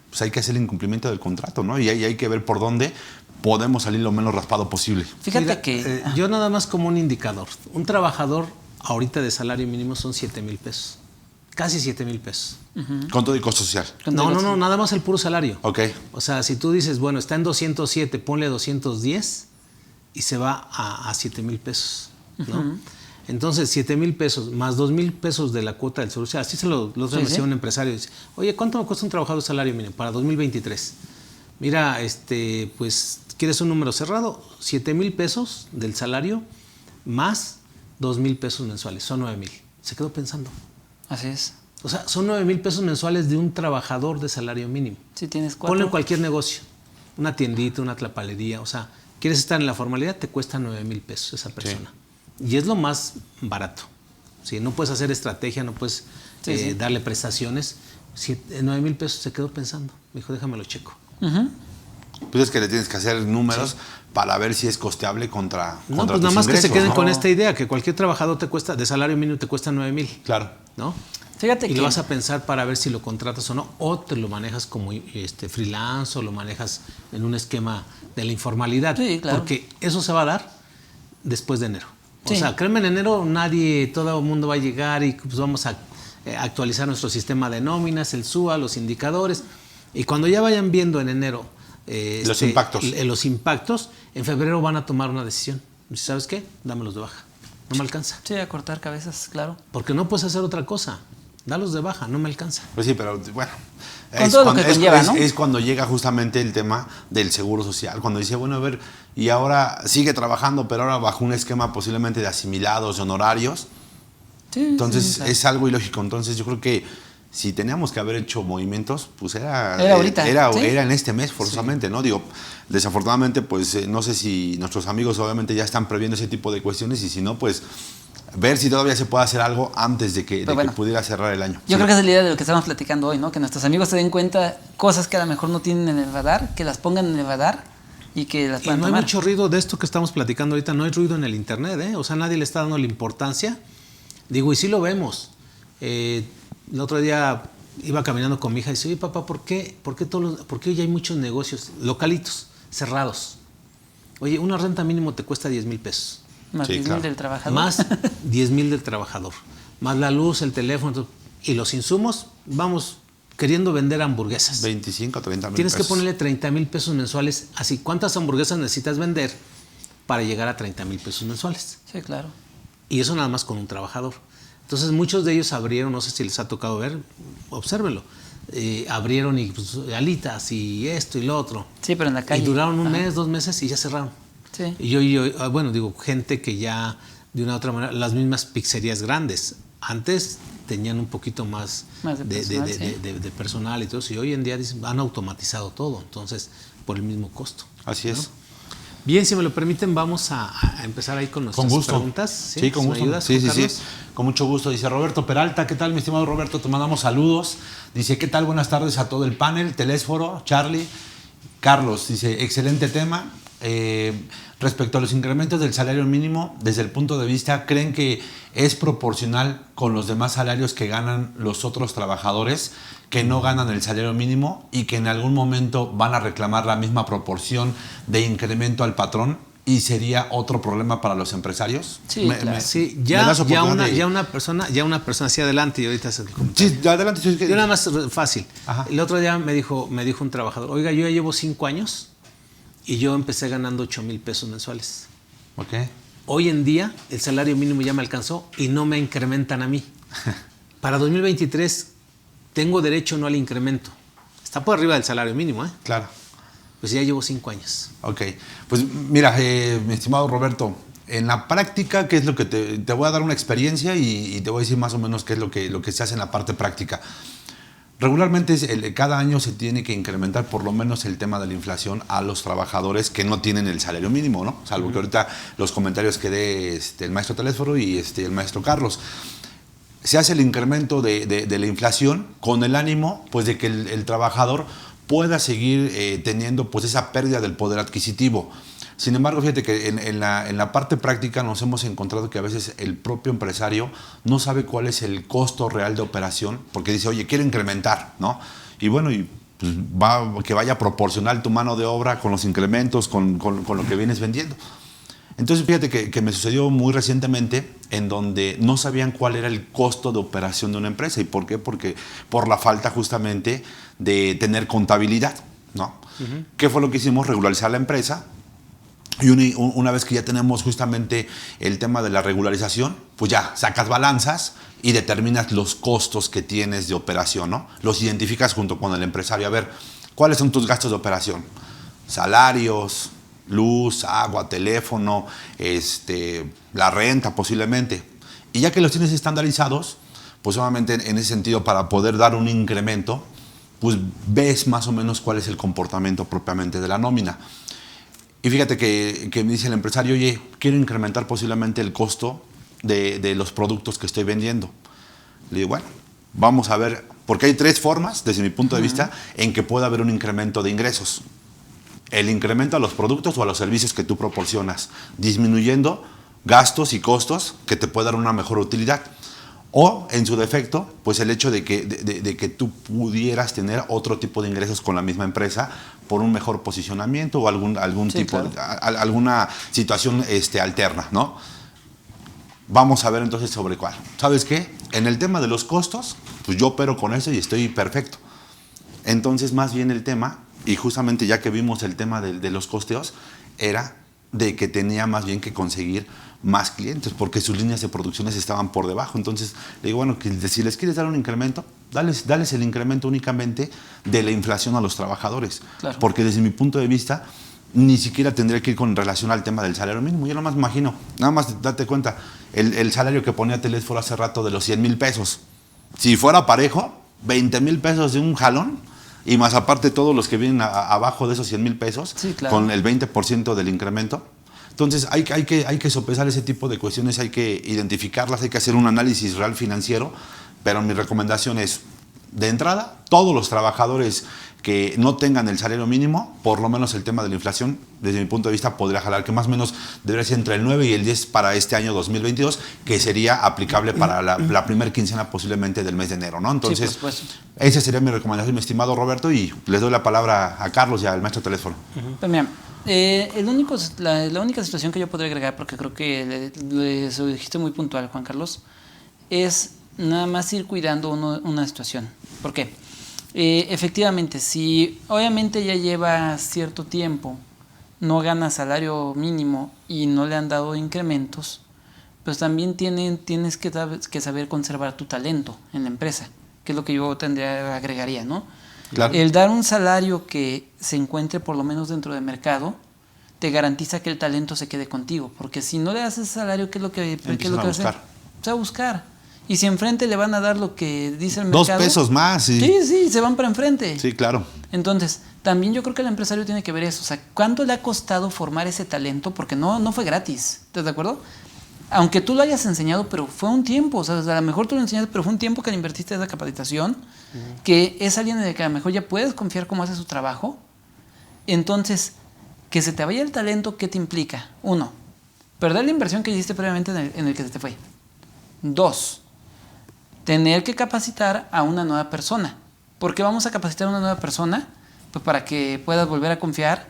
Speaker 2: pues hay que hacer el incumplimiento del contrato, ¿no? Y ahí hay que ver por dónde podemos salir lo menos raspado posible.
Speaker 3: Fíjate
Speaker 1: Mira,
Speaker 3: que...
Speaker 1: yo nada más como un indicador. Un trabajador ahorita de salario mínimo son 7,000 pesos. Casi 7,000 pesos.
Speaker 2: Con todo y costo social.
Speaker 1: No, nada más el puro salario.
Speaker 2: Ok.
Speaker 1: O sea, si tú dices, bueno, está en 207, ponle 210 y se va a 7,000 pesos, ¿no? Entonces, 7,000 pesos más 2,000 pesos de la cuota del seguro social. Así se lo
Speaker 3: Sí,
Speaker 1: decía
Speaker 3: sí.
Speaker 1: un empresario. Dice, oye, ¿cuánto me cuesta un trabajador de salario mínimo para 2023? Mira, pues, ¿quieres un número cerrado? 7,000 pesos del salario más 2,000 pesos mensuales. Son 9,000. Se quedó pensando.
Speaker 3: Así es.
Speaker 1: O sea, son 9,000 pesos mensuales de un trabajador de salario mínimo.
Speaker 3: Si tienes
Speaker 1: Ponlo en
Speaker 3: 4...
Speaker 1: cualquier negocio. Una tiendita, una tlapalería. O sea, quieres estar en la formalidad, te cuesta 9,000 pesos esa persona. Y es lo más barato. ¿Sí? No puedes hacer estrategia, no puedes
Speaker 3: Sí.
Speaker 1: darle prestaciones. 9,000 pesos se quedó pensando. Me dijo, déjamelo checo.
Speaker 2: Pues es que le tienes que hacer números para ver si es costeable contra
Speaker 1: No,
Speaker 2: contra
Speaker 1: pues nada
Speaker 2: tus
Speaker 1: más que se
Speaker 2: ingresos,
Speaker 1: queden
Speaker 2: ¿no?
Speaker 1: con esta idea, que cualquier trabajador de salario mínimo te cuesta 9,000.
Speaker 2: Claro.
Speaker 1: ¿No?
Speaker 3: Fíjate
Speaker 1: Y
Speaker 3: que...
Speaker 1: lo vas a pensar para ver si lo contratas o no, o te lo manejas como freelance, o lo manejas en un esquema de la informalidad.
Speaker 3: Sí, claro.
Speaker 1: Porque eso se va a dar después de enero. O
Speaker 3: Sí.
Speaker 1: sea, créeme, en enero todo el mundo va a llegar y pues vamos a actualizar nuestro sistema de nóminas, el SUA, los indicadores. Y cuando ya vayan viendo en enero
Speaker 2: Los impactos.
Speaker 1: los impactos, en febrero van a tomar una decisión. Dice, ¿sabes qué? Dámelos de baja. No me alcanza.
Speaker 3: Sí, a cortar cabezas, claro.
Speaker 1: Porque no puedes hacer otra cosa. Dalos de baja, no me alcanza.
Speaker 2: Pues sí, pero bueno.
Speaker 3: Con todo lo que conlleva, ¿no?
Speaker 2: Es cuando llega justamente el tema del seguro social. Cuando dice, bueno, a ver, y ahora sigue trabajando, pero ahora bajo un esquema posiblemente de asimilados, de honorarios.
Speaker 3: Sí,
Speaker 2: Entonces
Speaker 3: sí, claro.
Speaker 2: es algo ilógico. Entonces yo creo que si teníamos que haber hecho movimientos, pues era
Speaker 3: ahorita, ¿sí?
Speaker 2: Era en este mes forzosamente, ¿no? Digo, desafortunadamente, pues no sé si nuestros amigos obviamente ya están previendo ese tipo de cuestiones y si no, pues ver si todavía se puede hacer algo antes de que
Speaker 3: bueno,
Speaker 2: pudiera cerrar el año.
Speaker 3: Yo
Speaker 2: Sí.
Speaker 3: creo que esa es la idea de lo que estamos platicando hoy, ¿no? Que nuestros amigos se den cuenta cosas que a lo mejor no tienen en el radar, que las pongan en el radar y que las
Speaker 1: Y
Speaker 3: puedan
Speaker 1: no hay
Speaker 3: tomar.
Speaker 1: mucho ruido de esto que estamos platicando ahorita, no hay ruido en el internet, ¿eh? O sea, nadie le está dando la importancia. Digo, y sí lo vemos. El otro día iba caminando con mi hija y dice, oye papá, ¿por qué hoy hay muchos negocios localitos, cerrados? Oye, una renta mínimo te cuesta 10,000 pesos.
Speaker 3: Más
Speaker 2: Sí,
Speaker 3: 10,000
Speaker 2: claro.
Speaker 3: del trabajador.
Speaker 1: Más 10,000 del trabajador. Más la luz, el teléfono y los insumos, vamos queriendo vender hamburguesas.
Speaker 2: 25, 30 mil
Speaker 1: Tienes que
Speaker 2: pesos.
Speaker 1: ponerle 30,000 pesos mensuales. Así, ¿cuántas hamburguesas necesitas vender para llegar a 30,000 pesos mensuales?
Speaker 3: Sí, claro.
Speaker 1: Y eso nada más con un trabajador. Entonces muchos de ellos abrieron, no sé si les ha tocado ver, obsérvenlo. Abrieron y pues, alitas y esto y lo otro.
Speaker 3: Sí, pero en la calle.
Speaker 1: Y duraron un
Speaker 3: Ajá.
Speaker 1: mes, 2 meses y ya cerraron.
Speaker 3: Sí.
Speaker 1: Y yo, bueno, digo, gente que ya de una u otra manera, las mismas pizzerías grandes, antes tenían un poquito más
Speaker 3: Más de personal, sí.
Speaker 1: de personal y todo eso, y hoy en día han automatizado todo, entonces, por el mismo costo.
Speaker 2: Así es.
Speaker 1: Bien, si me lo permiten, vamos a empezar ahí con nuestras
Speaker 2: Con gusto.
Speaker 1: preguntas.
Speaker 2: Sí, con
Speaker 1: ¿Me
Speaker 2: gusto.
Speaker 1: ayudas,
Speaker 2: Sí,
Speaker 1: Juan
Speaker 2: sí, sí.
Speaker 1: Carlos?
Speaker 2: Con mucho gusto. Dice Roberto Peralta, ¿qué tal, mi estimado Roberto? Te mandamos saludos. Dice, ¿qué tal? Buenas tardes a todo el panel. Telésforo, Charlie. Carlos, dice, excelente tema. Respecto a los incrementos del salario mínimo, desde el punto de vista, ¿creen que es proporcional con los demás salarios que ganan los otros trabajadores que no ganan el salario mínimo y que en algún momento van a reclamar la misma proporción de incremento al patrón? ¿Y sería otro problema para los empresarios?
Speaker 3: Sí, claro.
Speaker 1: Sí,
Speaker 2: ¿me das oportunidad
Speaker 1: ya una persona hacia adelante y ahorita se
Speaker 2: Sí, adelante. Sí,
Speaker 1: yo nada más fácil.
Speaker 2: Ajá.
Speaker 1: El otro día me dijo un trabajador, oiga, yo ya llevo 5 años y yo empecé ganando 8,000 pesos mensuales.
Speaker 2: Ok.
Speaker 1: Hoy en día el salario mínimo ya me alcanzó y no me incrementan a mí. Para 2023 tengo derecho no al incremento. Está por arriba del salario mínimo, ¿eh?
Speaker 2: Claro.
Speaker 1: Pues ya llevo 5 años.
Speaker 2: Ok, pues mira, mi estimado Roberto, en la práctica, ¿qué es lo que te voy a dar una experiencia y te voy a decir más o menos qué es lo que se hace en la parte práctica? Regularmente cada año se tiene que incrementar por lo menos el tema de la inflación a los trabajadores que no tienen el salario mínimo, ¿no? Salvo que ahorita los comentarios que dé el maestro Telésforo y el maestro Carlos. Se hace el incremento de la inflación con el ánimo pues, de que el trabajador pueda seguir teniendo pues, esa pérdida del poder adquisitivo. Sin embargo, fíjate que en la parte práctica nos hemos encontrado que a veces el propio empresario no sabe cuál es el costo real de operación, porque dice, oye, quiero incrementar, ¿no? Y bueno, pues, que vaya proporcional tu mano de obra con los incrementos, con lo que vienes vendiendo. Entonces, fíjate que me sucedió muy recientemente en donde no sabían cuál era el costo de operación de una empresa. ¿Y por qué? Porque por la falta justamente de tener contabilidad, ¿no? ¿Qué fue lo que hicimos? Regularizar la empresa. Y una vez que ya tenemos justamente el tema de la regularización, pues ya sacas balanzas y determinas los costos que tienes de operación, ¿no? Los identificas junto con el empresario. A ver, ¿cuáles son tus gastos de operación? Salarios, luz, agua, teléfono, la renta posiblemente. Y ya que los tienes estandarizados, pues obviamente en ese sentido para poder dar un incremento, pues ves más o menos cuál es el comportamiento propiamente de la nómina. Y fíjate que me dice el empresario, oye, quiero incrementar posiblemente el costo de los productos que estoy vendiendo. Le digo, bueno, vamos a ver, porque hay 3 formas, desde mi punto de vista, en que puede haber un incremento de ingresos. El incremento a los productos o a los servicios que tú proporcionas, disminuyendo gastos y costos que te puede dar una mejor utilidad. O, en su defecto, pues el hecho de que tú pudieras tener otro tipo de ingresos con la misma empresa por un mejor posicionamiento o algún
Speaker 3: Sí,
Speaker 2: tipo,
Speaker 3: claro.
Speaker 2: alguna situación alterna, ¿no? Vamos a ver entonces sobre cuál. ¿Sabes qué? En el tema de los costos, pues yo opero con eso y estoy perfecto. Entonces, más bien el tema, y justamente ya que vimos el tema de los costeos, era de que tenía más bien que conseguir más clientes, porque sus líneas de producciones estaban por debajo. Entonces, le digo, bueno, que si les quieres dar un incremento, dales el incremento únicamente de la inflación a los trabajadores.
Speaker 3: Claro.
Speaker 2: Porque desde mi punto de vista, ni siquiera tendría que ir con relación al tema del salario mínimo. Yo nada más imagino, nada más date cuenta, el salario que ponía Telésforo hace rato de los 100,000 pesos. Si fuera parejo, 20,000 pesos de un jalón, y más aparte todos los que vienen abajo de esos 100,000 pesos,
Speaker 3: Sí, claro.
Speaker 2: con el 20% del incremento. Entonces hay que sopesar ese tipo de cuestiones, hay que identificarlas, hay que hacer un análisis real financiero, pero mi recomendación es, de entrada, todos los trabajadores que no tengan el salario mínimo, por lo menos el tema de la inflación, desde mi punto de vista, podría jalar, que más o menos debería ser entre el 9 y el 10 para este año 2022, que sería aplicable para la primera quincena posiblemente del mes de enero, ¿no? Entonces,
Speaker 3: Sí, por supuesto.
Speaker 2: esa sería mi recomendación, mi estimado Roberto, y les doy la palabra a Carlos y al maestro Telésforo.
Speaker 3: Pues mira, la única situación que yo podría agregar, porque creo que lo dijiste muy puntual, Juan Carlos, es nada más ir cuidando una situación. ¿Por qué? Efectivamente, si obviamente ya lleva cierto tiempo, no gana salario mínimo y no le han dado incrementos, pues también tienes que saber conservar tu talento en la empresa, que es lo que yo agregaría, ¿no?
Speaker 2: Claro.
Speaker 3: El dar un salario que se encuentre por lo menos dentro del mercado te garantiza que el talento se quede contigo, porque si no le das ese salario, ¿qué es lo que va a hacer? Se va a buscar. Y si enfrente le van a dar lo que dice el mercado,
Speaker 2: 2 pesos más.
Speaker 3: Sí, se van para enfrente.
Speaker 2: Sí, claro.
Speaker 3: Entonces, también yo creo que el empresario tiene que ver eso. O sea, ¿cuánto le ha costado formar ese talento? Porque no fue gratis. ¿Estás de acuerdo? Aunque tú lo hayas enseñado, pero fue un tiempo. O sea, a lo mejor tú lo enseñaste, pero fue un tiempo que le invertiste en esa capacitación, que es alguien en el que a lo mejor ya puedes confiar cómo hace su trabajo. Entonces, que se te vaya el talento, ¿qué te implica? 1, perder la inversión que hiciste previamente en el que se te fue. 2, tener que capacitar a una nueva persona. ¿Por qué vamos a capacitar a una nueva persona? Pues para que puedas volver a confiar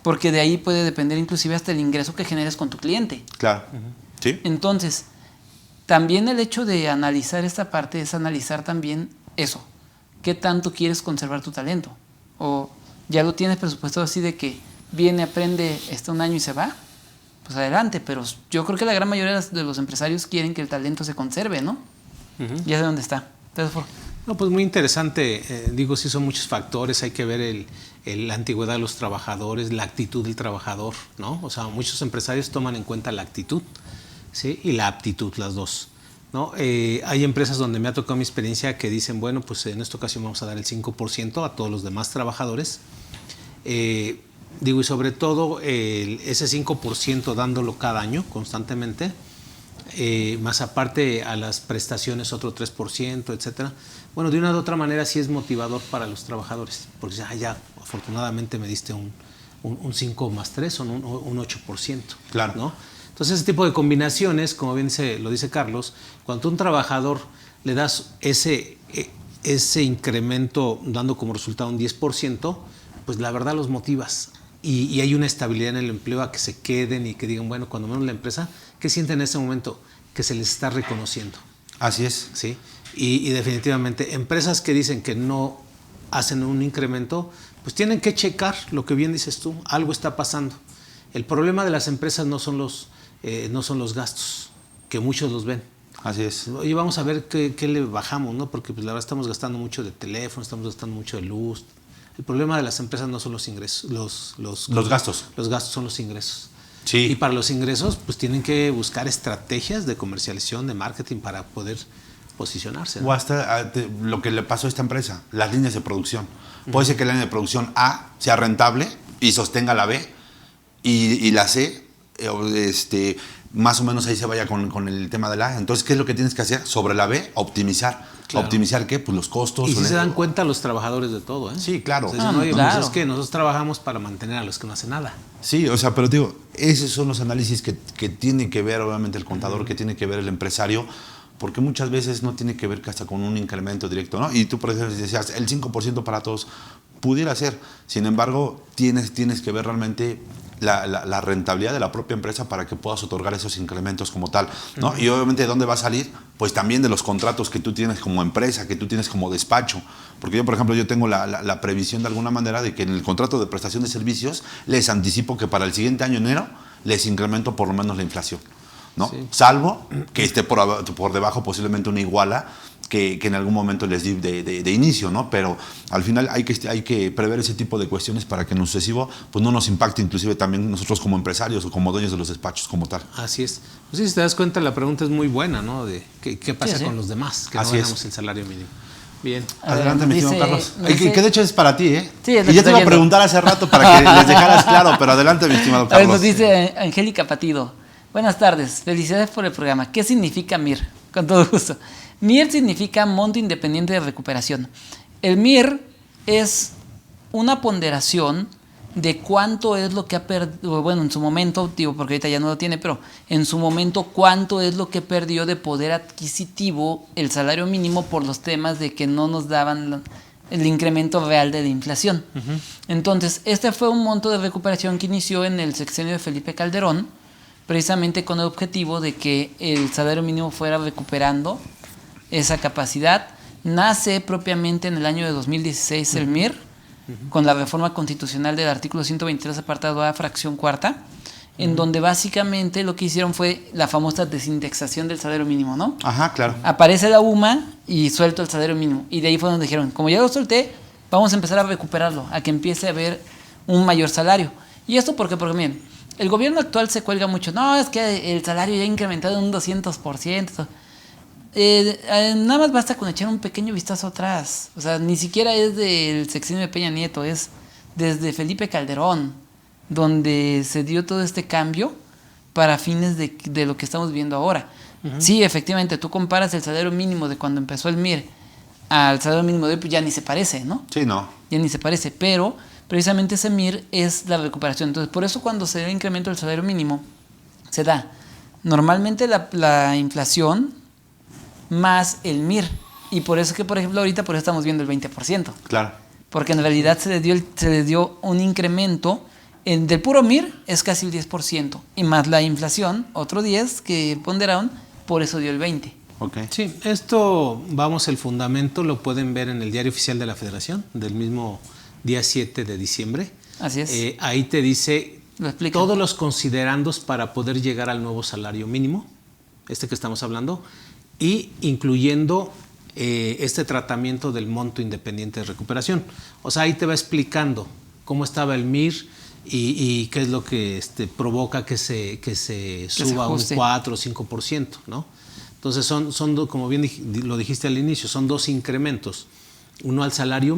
Speaker 3: porque de ahí puede depender inclusive hasta el ingreso que generes con tu cliente.
Speaker 2: Claro. Sí.
Speaker 3: Entonces, también el hecho de analizar esta parte es analizar también eso. ¿Qué tanto quieres conservar tu talento? O ya lo tienes presupuestado así de que viene, aprende, está un año y se va. Pues adelante, pero yo creo que la gran mayoría de los empresarios quieren que el talento se conserve, ¿no? Ya sé dónde está. Entonces,
Speaker 1: no, pues muy interesante. Digo, sí son muchos factores. Hay que ver la antigüedad de los trabajadores, la actitud del trabajador, ¿no? O sea, muchos empresarios toman en cuenta la actitud, ¿sí? Y la aptitud, las dos, ¿no? Hay empresas donde me ha tocado mi experiencia que dicen, bueno, pues en esta ocasión vamos a dar el 5% a todos los demás trabajadores. Digo, y sobre todo ese 5% dándolo cada año constantemente, más aparte a las prestaciones otro 3%, etcétera. Bueno, de una u otra manera sí es motivador para los trabajadores, porque ya afortunadamente me diste un 5 más 3, son un 8%.
Speaker 2: Claro.
Speaker 1: ¿No? Entonces ese tipo de combinaciones, como bien lo dice Carlos, cuando a un trabajador le das ese incremento dando como resultado un 10%, pues la verdad los motivas. Y hay una estabilidad en el empleo a que se queden y que digan, bueno, cuando menos la empresa, ¿qué sienten en ese momento? Que se les está reconociendo.
Speaker 2: Así es.
Speaker 1: ¿Sí? Y definitivamente, empresas que dicen que no hacen un incremento, pues tienen que checar lo que bien dices tú, algo está pasando. El problema de las empresas no son los gastos, que muchos los ven.
Speaker 2: Así es.
Speaker 1: Oye, vamos a ver qué le bajamos, ¿no? Porque pues, la verdad estamos gastando mucho de teléfono, estamos gastando mucho de luz. El problema de las empresas no son los ingresos,
Speaker 2: los gastos.
Speaker 1: Los gastos son los ingresos.
Speaker 2: Sí.
Speaker 1: Y para los ingresos, pues tienen que buscar estrategias de comercialización, de marketing para poder posicionarse, ¿no?
Speaker 2: O hasta lo que le pasó a esta empresa, las líneas de producción. Puede ser que la línea de producción A sea rentable y sostenga la B y la C, más o menos ahí se vaya con el tema de la A. Entonces, ¿qué es lo que tienes que hacer? Sobre la B, optimizar. Claro. ¿Optimizar qué? Pues los costos.
Speaker 1: Y si se dan cuenta los trabajadores de todo, ¿eh?
Speaker 2: Sí, claro.
Speaker 1: O sea, dicen, oye, pues es que nosotros trabajamos para mantener a los que no hacen nada.
Speaker 2: Sí, o sea, pero digo, esos son los análisis que tiene que ver obviamente el contador, que tiene que ver el empresario, porque muchas veces no tiene que ver hasta con un incremento directo, ¿no? Y tú, por ejemplo, decías, el 5% para todos pudiera ser. Sin embargo, tienes que ver realmente la rentabilidad de la propia empresa para que puedas otorgar esos incrementos como tal, ¿no? Y obviamente, ¿de dónde va a salir? Pues también de los contratos que tú tienes como empresa, que tú tienes como despacho. Porque yo, por ejemplo, yo tengo la previsión de alguna manera de que en el contrato de prestación de servicios les anticipo que para el siguiente año, enero, les incremento por lo menos la inflación, ¿no? Sí. Salvo que esté por debajo posiblemente una iguala que en algún momento les di de inicio, ¿no? Pero al final hay que prever ese tipo de cuestiones para que en lo sucesivo pues no nos impacte inclusive también nosotros como empresarios o como dueños de los despachos como tal.
Speaker 1: Así es. Pues sí, si te das cuenta, la pregunta es muy buena, ¿no? De qué pasa con los demás, que no ganamos el salario mínimo. Bien.
Speaker 2: Adelante, mi estimado Carlos. Que de hecho es para ti, ¿eh?
Speaker 3: Sí,
Speaker 2: y ya te iba a preguntar hace rato para que les dejaras claro, pero adelante, mi estimado Carlos.
Speaker 3: A ver, nos dice Angélica Patido. Buenas tardes, felicidades por el programa. ¿Qué significa MIR? Con todo gusto. MIR significa Monto Independiente de Recuperación. El MIR es una ponderación de cuánto es lo que ha perdido, bueno, en su momento, digo, porque ahorita ya no lo tiene, pero en su momento, cuánto es lo que perdió de poder adquisitivo el salario mínimo por los temas de que no nos daban el incremento real de la inflación. Entonces, este fue un monto de recuperación que inició en el sexenio de Felipe Calderón, precisamente con el objetivo de que el salario mínimo fuera recuperando esa capacidad. Nace propiamente en el año de 2016 el MIR, con la reforma constitucional del artículo 123, apartado A, fracción cuarta, en donde básicamente lo que hicieron fue la famosa desindexación del salario mínimo, ¿no?
Speaker 2: Ajá, claro.
Speaker 3: Aparece la UMA y suelto el salario mínimo. Y de ahí fue donde dijeron, como ya lo solté, vamos a empezar a recuperarlo, a que empiece a haber un mayor salario. ¿Y esto por qué? Porque miren, el gobierno actual se cuelga mucho. No, es que el salario ya ha incrementado en un 200%. Nada más basta con echar un pequeño vistazo atrás. O sea, ni siquiera es del sexenio de Peña Nieto, es desde Felipe Calderón, donde se dio todo este cambio para fines de lo que estamos viendo ahora. Sí, efectivamente, tú comparas el salario mínimo de cuando empezó el MIR al salario mínimo de hoy, pues ya ni se parece, ¿no?
Speaker 2: Sí, no.
Speaker 3: Ya ni se parece, pero precisamente ese MIR es la recuperación. Entonces, por eso cuando se da el incremento del salario mínimo, se da normalmente la inflación más el MIR. Y por eso que, por ejemplo, ahorita por eso estamos viendo el 20%.
Speaker 2: Claro.
Speaker 3: Porque en realidad se le dio un incremento Del puro MIR es casi el 10%, y más la inflación, otro 10% que ponderaron, por eso dio el 20%.
Speaker 2: Okay.
Speaker 1: Sí, esto, vamos, el fundamento lo pueden ver en el Diario Oficial de la Federación, del mismo día 7 de diciembre.
Speaker 3: Así es.
Speaker 1: Ahí te dice
Speaker 3: Lo
Speaker 1: todos los considerandos para poder llegar al nuevo salario mínimo, que estamos hablando, y incluyendo este tratamiento del monto independiente de recuperación. O sea, ahí te va explicando cómo estaba el MIR y qué es lo que provoca que se suba un 4 o 5%, ¿no? Entonces como bien lo dijiste al inicio, son dos incrementos. Uno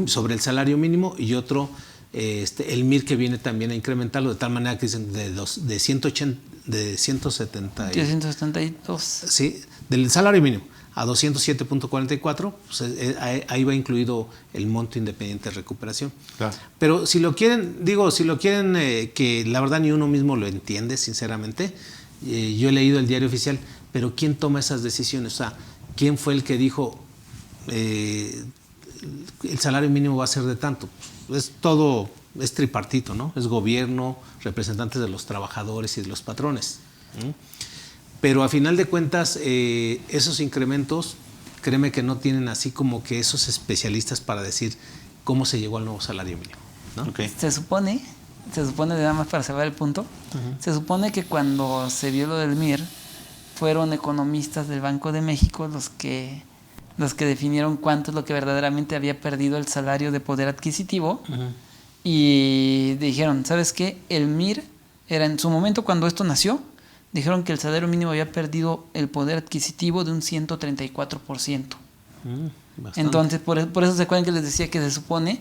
Speaker 1: sobre el salario mínimo y otro el MIR, que viene también a incrementarlo de tal manera que dicen de
Speaker 3: 172.
Speaker 1: Sí, del salario mínimo a 207.44, pues, ahí va incluido el monto independiente de recuperación.
Speaker 2: Claro.
Speaker 1: Pero si lo quieren, que la verdad ni uno mismo lo entiende, sinceramente, yo he leído el Diario Oficial, pero ¿quién toma esas decisiones? O sea, ¿quién fue el que dijo el salario mínimo va a ser de tanto? Es tripartito, ¿no? Es gobierno, representantes de los trabajadores y de los patrones. Pero a final de cuentas, esos incrementos, créeme que no tienen así como que esos especialistas para decir cómo se llegó al nuevo salario mínimo, ¿no?
Speaker 3: Okay. Se supone, nada más para cerrar el punto, se supone que cuando se dio lo del MIR, fueron economistas del Banco de México los que definieron cuánto es lo que verdaderamente había perdido el salario de poder adquisitivo. Y dijeron, ¿sabes qué? El MIR era en su momento, cuando esto nació, dijeron que el salario mínimo había perdido el poder adquisitivo de un 134%. Entonces, por eso se acuerdan que les decía que se supone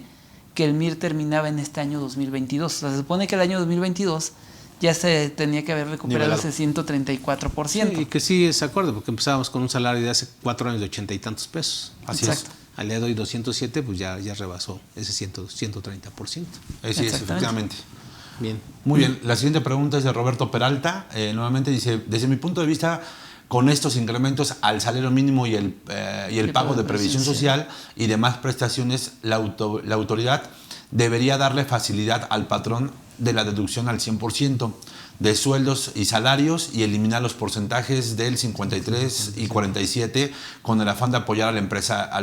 Speaker 3: que el MIR terminaba en este año 2022. O sea, se supone que el año 2022 ya se tenía que haber recuperado ese 134%.
Speaker 1: Sí, y que sí se acuerda, porque empezábamos con un salario de hace 4 años de 80 y tantos pesos.
Speaker 2: Así
Speaker 3: Exacto.
Speaker 2: es.
Speaker 1: Al día de hoy 207, pues ya rebasó ese 130%.
Speaker 2: Así es, efectivamente.
Speaker 1: Bien.
Speaker 2: Muy bien. La siguiente pregunta es de Roberto Peralta. Nuevamente dice, desde mi punto de vista, con estos incrementos al salario mínimo y el pago de previsión social y demás prestaciones, la autoridad debería darle facilidad al patrón de la deducción al 100% de sueldos y salarios y eliminar los porcentajes del 53 y 47 con el afán de apoyar al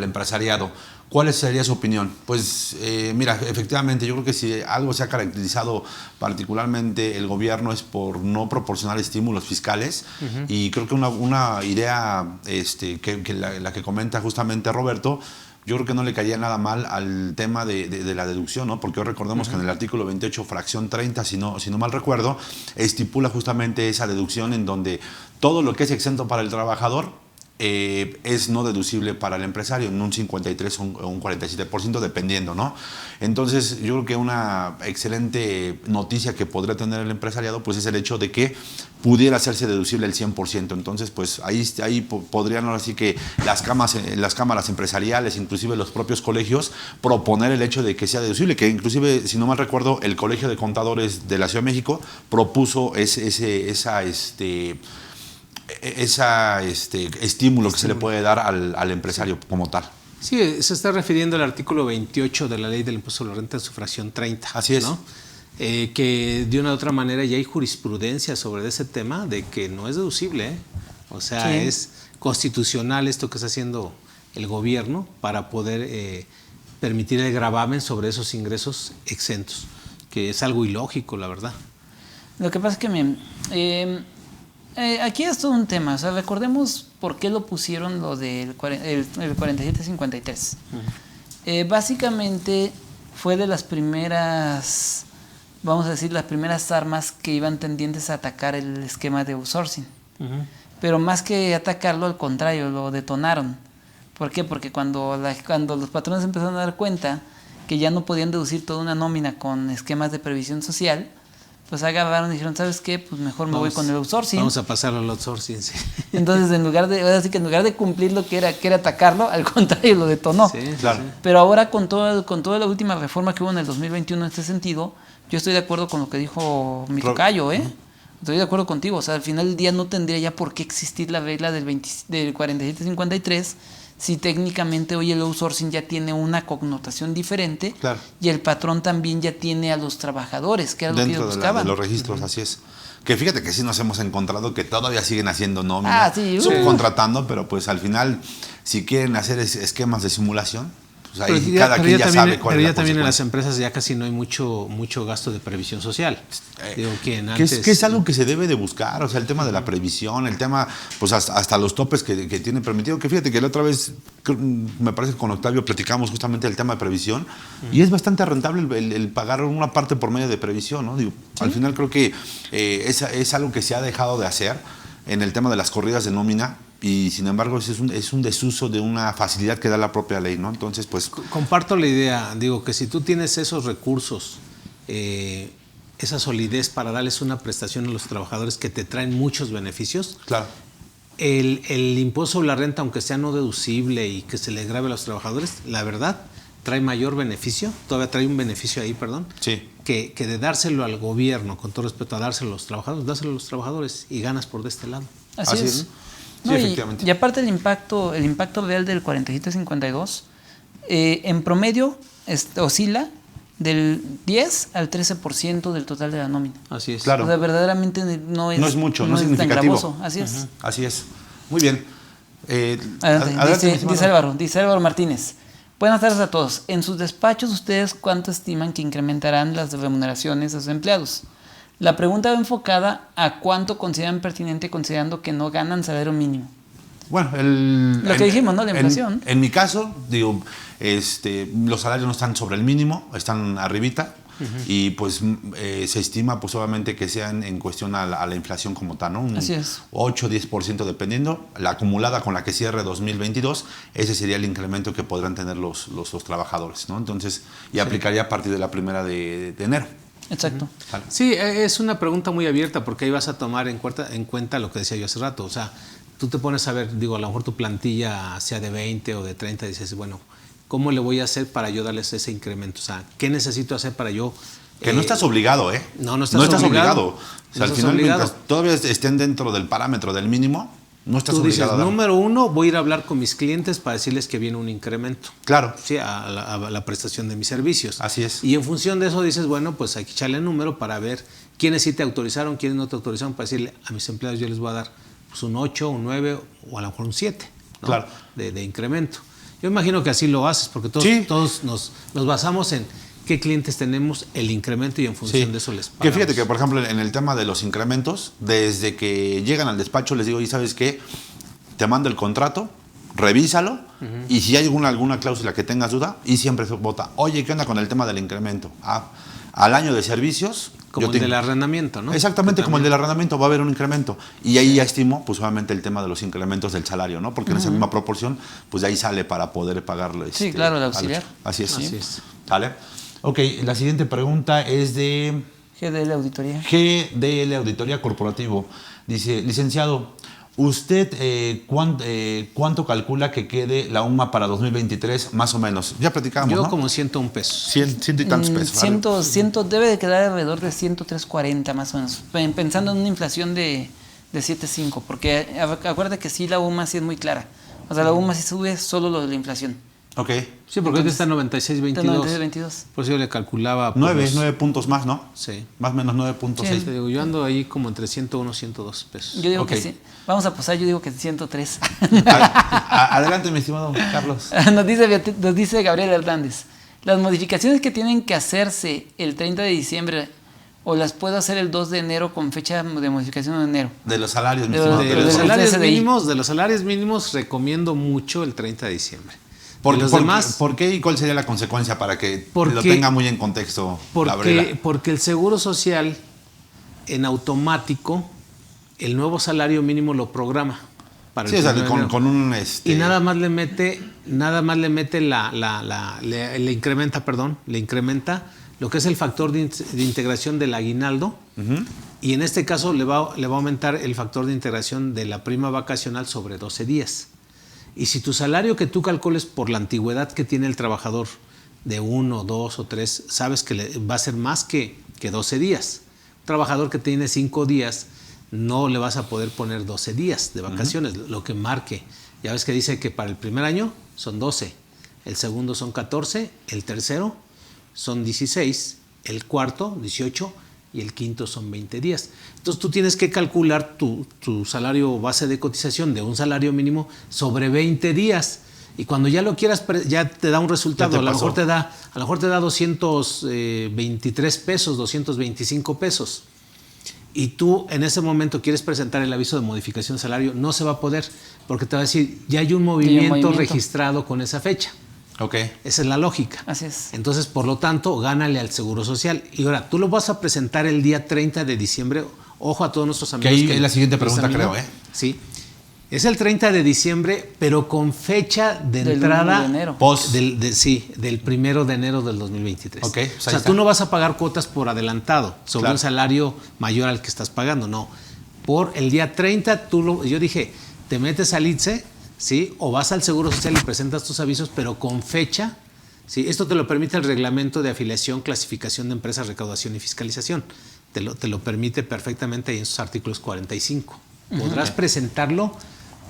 Speaker 2: empresariado. ¿Cuál sería su opinión? Pues mira, efectivamente, yo creo que si algo se ha caracterizado particularmente el gobierno es por no proporcionar estímulos fiscales, y creo que una idea que la que comenta justamente Roberto, yo creo que no le caería nada mal al tema de la deducción, ¿no? Porque hoy recordemos que en el artículo 28, fracción 30, si no mal recuerdo, estipula justamente esa deducción en donde todo lo que es exento para el trabajador es no deducible para el empresario, en un 53 o un 47%, dependiendo, ¿no? Entonces, yo creo que una excelente noticia que podría tener el empresariado, pues es el hecho de que pudiera hacerse deducible el 100%. Entonces, pues ahí podrían, ahora sí que las cámaras empresariales, inclusive los propios colegios, proponer el hecho de que sea deducible, que inclusive, si no mal recuerdo, el Colegio de Contadores de la Ciudad de México propuso ese estímulo que se le puede dar al empresario como tal.
Speaker 1: Sí, se está refiriendo al artículo 28 de la Ley del Impuesto sobre la Renta, su fracción 30.
Speaker 2: Así es.
Speaker 1: ¿No? Que de una u otra manera ya hay jurisprudencia sobre ese tema de que no es deducible, ¿eh? O sea, sí, es constitucional esto que está haciendo el gobierno para poder permitir el gravamen sobre esos ingresos exentos, que es algo ilógico, la verdad.
Speaker 3: Lo que pasa es que aquí es todo un tema. O sea, recordemos por qué lo pusieron lo del 47-53. Básicamente fue de las primeras, vamos a decir, las primeras armas que iban tendientes a atacar el esquema de outsourcing. Pero más que atacarlo, al contrario, lo detonaron. ¿Por qué? Porque cuando los patrones empezaron a dar cuenta que ya no podían deducir toda una nómina con esquemas de previsión social, pues agarraron y dijeron, ¿sabes qué? Pues mejor me voy con el outsourcing.
Speaker 1: Vamos a pasar al outsourcing, sí.
Speaker 3: Entonces, en lugar de cumplir lo que era atacarlo, al contrario, lo detonó.
Speaker 2: Sí, claro.
Speaker 3: Pero ahora, con toda la última reforma que hubo en el 2021 en este sentido, yo estoy de acuerdo con lo que dijo mi tocayo, Estoy de acuerdo contigo. O sea, al final del día no tendría ya por qué existir la regla del 47-53 si técnicamente hoy el outsourcing ya tiene una connotación diferente,
Speaker 2: claro,
Speaker 3: y el patrón también ya tiene a los trabajadores, que era lo que ellos
Speaker 2: dentro
Speaker 3: buscaban?
Speaker 2: de los registros, así es. Que fíjate que sí nos hemos encontrado que todavía siguen haciendo nómina,
Speaker 3: sí,
Speaker 2: subcontratando, pero pues al final, si quieren hacer esquemas de simulación, pues ahí
Speaker 1: Pero
Speaker 2: cada quien ya
Speaker 1: también,
Speaker 2: sabe cuál
Speaker 1: pero
Speaker 2: es
Speaker 1: ya
Speaker 2: la
Speaker 1: también en las
Speaker 2: consecuencia.
Speaker 1: empresas ya casi no hay mucho gasto de previsión social. Digo, que
Speaker 2: Es algo que se debe de buscar, o sea, el tema de la previsión, el tema, pues hasta los topes que tiene permitido, que fíjate que la otra vez, me parece que con Octavio platicamos justamente del tema de previsión, y es bastante rentable el pagar una parte por medio de previsión, ¿no? Digo, al final creo que es algo que se ha dejado de hacer en el tema de las corridas de nómina, y sin embargo es un desuso de una facilidad que da la propia ley, ¿no? Entonces, pues...
Speaker 1: Comparto la idea, digo que si tú tienes esos recursos, esa solidez para darles una prestación a los trabajadores que te traen muchos beneficios,
Speaker 2: Claro.
Speaker 1: el impuesto sobre la renta, aunque sea no deducible y que se le grave a los trabajadores, la verdad, trae mayor beneficio, todavía trae un beneficio ahí, perdón,
Speaker 2: Sí.
Speaker 1: que de dárselo al gobierno, con todo respeto a dárselo a los trabajadores, dárselo a los trabajadores y ganas por de este lado.
Speaker 3: Así es.
Speaker 2: Sí,
Speaker 3: No,
Speaker 2: efectivamente.
Speaker 3: y aparte el impacto real del 4752, en promedio oscila del 10 al 13% del total de la nómina.
Speaker 1: Así es.
Speaker 2: Claro.
Speaker 3: O sea, verdaderamente no es
Speaker 2: mucho, no es
Speaker 3: tan
Speaker 2: significativo.
Speaker 3: gravoso. Así es.
Speaker 2: Así es. Muy bien.
Speaker 3: Adelante,
Speaker 2: mi estimado.
Speaker 3: dice Álvaro Martínez. Buenas tardes a todos. En sus despachos, ¿ustedes cuánto estiman que incrementarán las remuneraciones a sus empleados? La pregunta va enfocada a cuánto consideran pertinente considerando que no ganan salario mínimo.
Speaker 2: Bueno,
Speaker 3: Lo que dijimos, ¿no? La inflación.
Speaker 2: En mi caso, digo, los salarios no están sobre el mínimo, están arribita. Y pues se estima pues obviamente que sean en cuestión a la inflación como tal, ¿no?
Speaker 3: Así es.
Speaker 2: 8-10% dependiendo. La acumulada con la que cierre 2022, ese sería el incremento que podrán tener los trabajadores, ¿no? Entonces, y aplicaría a partir de la 1 de enero.
Speaker 3: Exacto.
Speaker 2: Vale.
Speaker 1: Sí, es una pregunta muy abierta porque ahí vas a tomar en cuenta lo que decía yo hace rato. O sea, tú te pones a ver, digo, a lo mejor tu plantilla sea de 20 o de 30 y dices, bueno, ¿cómo le voy a hacer para yo darles ese incremento? O sea, ¿qué necesito hacer para yo...?
Speaker 2: Que no estás obligado, ¿eh?
Speaker 1: No estás obligado.
Speaker 2: O sea, al final, mientras todavía estén dentro del parámetro del mínimo, no estás
Speaker 1: Tú
Speaker 2: obligado
Speaker 1: dices,
Speaker 2: a dar.
Speaker 1: número uno, voy a ir a hablar con mis clientes para decirles que viene un incremento.
Speaker 2: Claro.
Speaker 1: Sí, a la prestación de mis servicios.
Speaker 2: Así es.
Speaker 1: Y en función de eso dices, bueno, pues hay que echarle el número para ver quiénes sí te autorizaron, quiénes no te autorizaron, para decirle a mis empleados yo les voy a dar pues, un 8, un 9 o a lo mejor un 7, ¿no?
Speaker 2: Claro.
Speaker 1: de incremento. Yo imagino que así lo haces, porque todos nos basamos en qué clientes tenemos, el incremento y en función de eso les pagamos.
Speaker 2: Que fíjate que, por ejemplo, en el tema de los incrementos, desde que llegan al despacho les digo, ¿y sabes qué? Te mando el contrato, revísalo, y si hay alguna cláusula que tengas duda, y siempre se vota, oye, ¿qué onda con el tema del incremento? Al año de servicios...
Speaker 1: Como el del arrendamiento, ¿no?
Speaker 2: Exactamente, como el del arrendamiento, va a haber un incremento. Y ahí ya estimo, pues obviamente, el tema de los incrementos del salario, ¿no? Porque en esa misma proporción, pues de ahí sale para poder pagarle.
Speaker 3: Sí, claro, el auxiliar.
Speaker 2: Así es.
Speaker 1: Así es.
Speaker 2: ¿Vale? Ok, la siguiente pregunta es de
Speaker 3: GDL Auditoría.
Speaker 2: GDL Auditoría Corporativo. Dice, licenciado, ¿usted cuánto calcula que quede la UMA para 2023, más o menos? Ya platicábamos,
Speaker 1: Yo
Speaker 2: ¿no?
Speaker 1: como 101 pesos.
Speaker 2: 100 y tantos pesos. ¿vale?
Speaker 3: Debe de quedar alrededor de 103.40 más o menos, pensando en una inflación de 7.5, porque acuérdate que sí, la UMA sí es muy clara. O sea, la UMA sí sube solo lo de la inflación.
Speaker 2: Ok.
Speaker 1: Sí, porque ahorita está 96.22. Por eso yo le calculaba...
Speaker 2: 9 puntos más, ¿no?
Speaker 1: Sí.
Speaker 2: Más o menos 9.6.
Speaker 1: Sí, te digo, yo ando ahí como entre 101 y 102 pesos.
Speaker 3: Yo digo
Speaker 2: Ok.
Speaker 3: que sí. Vamos a posar, yo digo que 103.
Speaker 2: Adelante, mi estimado Carlos.
Speaker 3: Nos dice Gabriel Hernández. Las modificaciones que tienen que hacerse el 30 de diciembre o las puedo hacer el 2 de enero con fecha de modificación en enero.
Speaker 2: De los salarios, mi
Speaker 3: De
Speaker 2: estimado.
Speaker 1: De
Speaker 3: pero
Speaker 1: los
Speaker 3: del
Speaker 1: salarios
Speaker 3: SDI.
Speaker 1: mínimos, recomiendo mucho el 30 de diciembre.
Speaker 2: ¿Por qué y cuál sería la consecuencia para que lo tenga muy en contexto, Gabriela?
Speaker 1: Porque el Seguro Social, en automático, el nuevo salario mínimo lo programa. Para
Speaker 2: Sí,
Speaker 1: el
Speaker 2: o sea,
Speaker 1: 1 de enero.
Speaker 2: con un...
Speaker 1: Y nada más le mete le incrementa lo que es el factor de integración del aguinaldo. Y en este caso le va a aumentar el factor de integración de la prima vacacional sobre 12 días. Y si tu salario que tú calcules por la antigüedad que tiene el trabajador de 1, 2 o 3, sabes que va a ser más que 12 días. Un trabajador que tiene 5 días, no le vas a poder poner 12 días de vacaciones, lo que marque Ya ves que dice que para el primer año son 12, el segundo son 14, el tercero son 16, el cuarto 18 y el quinto son 20 días. Entonces tú tienes que calcular tu salario base de cotización de un salario mínimo sobre 20 días. Y cuando ya lo quieras, ya te da un resultado. A lo mejor te da 223 pesos, 225 pesos. Y tú en ese momento quieres presentar el aviso de modificación de salario, no se va a poder, porque te va a decir, ya hay un movimiento registrado con esa fecha.
Speaker 2: Ok.
Speaker 1: Esa es la lógica.
Speaker 3: Así es.
Speaker 1: Entonces, por lo tanto, gánale al Seguro Social. Y ahora, tú lo vas a presentar el día 30 de diciembre. Ojo a todos nuestros amigos.
Speaker 2: Que ahí es la siguiente pregunta, creo, ¿eh?
Speaker 1: Sí. Es el 30 de diciembre, pero con fecha de entrada.
Speaker 3: De enero.
Speaker 2: Post.
Speaker 1: Del 1 de enero del 2023.
Speaker 2: Ok, pues
Speaker 1: o sea, tú no vas a pagar cuotas por adelantado sobre un salario mayor al que estás pagando, no. Por el día 30, yo dije, te metes al ITSE, ¿sí? O vas al Seguro Social y presentas tus avisos, pero con fecha, ¿sí? Esto te lo permite el Reglamento de Afiliación, Clasificación de Empresas, Recaudación y Fiscalización. Te lo permite perfectamente ahí en sus artículos 45. Podrás presentarlo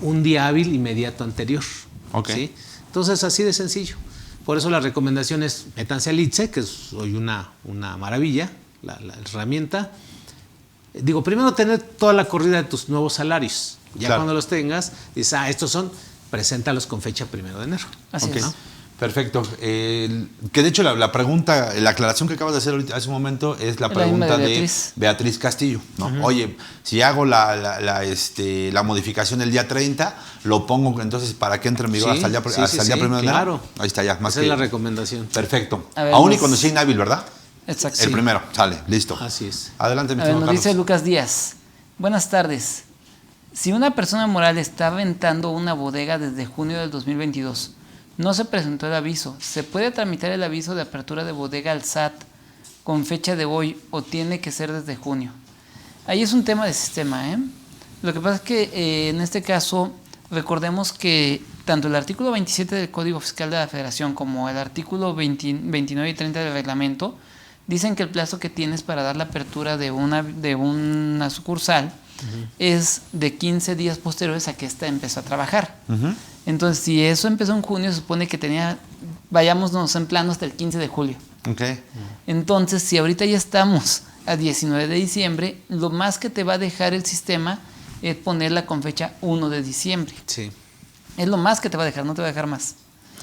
Speaker 1: un día hábil inmediato anterior.
Speaker 2: Ok.
Speaker 1: ¿Sí? Entonces, así de sencillo. Por eso la recomendación es, métanse al ITSE, que es hoy una maravilla, la herramienta. Digo, primero tener toda la corrida de tus nuevos salarios. Ya cuando los tengas, dices, estos son, preséntalos con fecha 1 de enero.
Speaker 3: Así es.
Speaker 2: ¿No? Perfecto. Que de hecho la pregunta, la aclaración que acabas de hacer ahorita, hace un momento, es la pregunta de Beatriz Castillo, ¿no? Oye, si hago la modificación el día 30, lo pongo entonces para que entre en vigor hasta el día 1 de enero.
Speaker 1: Claro.
Speaker 2: Ahí está ya.
Speaker 1: Esa es la recomendación.
Speaker 2: Perfecto.
Speaker 3: Ver,
Speaker 2: Aún y cuando sea inhábil, ¿verdad?
Speaker 3: Exacto.
Speaker 2: El primero, sale, listo.
Speaker 1: Así es.
Speaker 2: Adelante, mi
Speaker 3: A ver,
Speaker 2: estimado
Speaker 3: nos
Speaker 2: Carlos.
Speaker 3: dice Lucas Díaz. Buenas tardes. Si una persona moral está rentando una bodega desde junio del 2022, no se presentó el aviso, ¿se puede tramitar el aviso de apertura de bodega al SAT con fecha de hoy o tiene que ser desde junio? Ahí es un tema de sistema, ¿eh? Lo que pasa es que en este caso recordemos que tanto el artículo 27 del Código Fiscal de la Federación como el artículo 29 y 30 del reglamento dicen que el plazo que tienes para dar la apertura de una sucursal es de 15 días posteriores a que ésta empezó a trabajar. Entonces, si eso empezó en junio, se supone que vayámonos en plano hasta el 15 de julio.
Speaker 2: Okay.
Speaker 3: Entonces, si ahorita ya estamos a 19 de diciembre, lo más que te va a dejar el sistema es ponerla con fecha 1 de diciembre.
Speaker 1: Sí.
Speaker 3: Es lo más que te va a dejar, no te va a dejar más.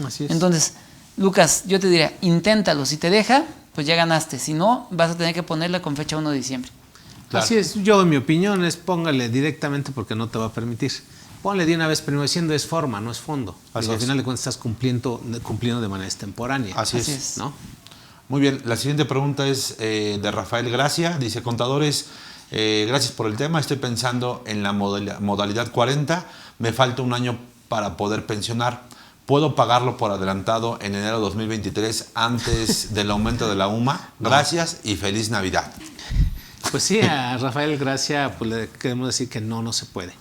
Speaker 1: Así es.
Speaker 3: Entonces, Lucas, yo te diría, inténtalo. Si te deja, pues ya ganaste. Si no, vas a tener que ponerla con fecha 1 de diciembre.
Speaker 2: Claro.
Speaker 1: Así es. Yo, en mi opinión, es póngale directamente porque no te va a permitir. Ponle de una vez, primero diciendo es forma, no es fondo.
Speaker 2: Así
Speaker 1: Al
Speaker 2: es.
Speaker 1: final de cuentas estás cumpliendo de manera extemporánea.
Speaker 2: Así es.
Speaker 1: ¿No?
Speaker 2: Muy bien, la siguiente pregunta es de Rafael Gracia. Dice, contadores, gracias por el tema. Estoy pensando en la modalidad 40. Me falta un año para poder pensionar. ¿Puedo pagarlo por adelantado en enero de 2023 antes del aumento de la UMA? Gracias y feliz Navidad.
Speaker 1: Pues sí, a Rafael Gracia pues le queremos decir que no se puede.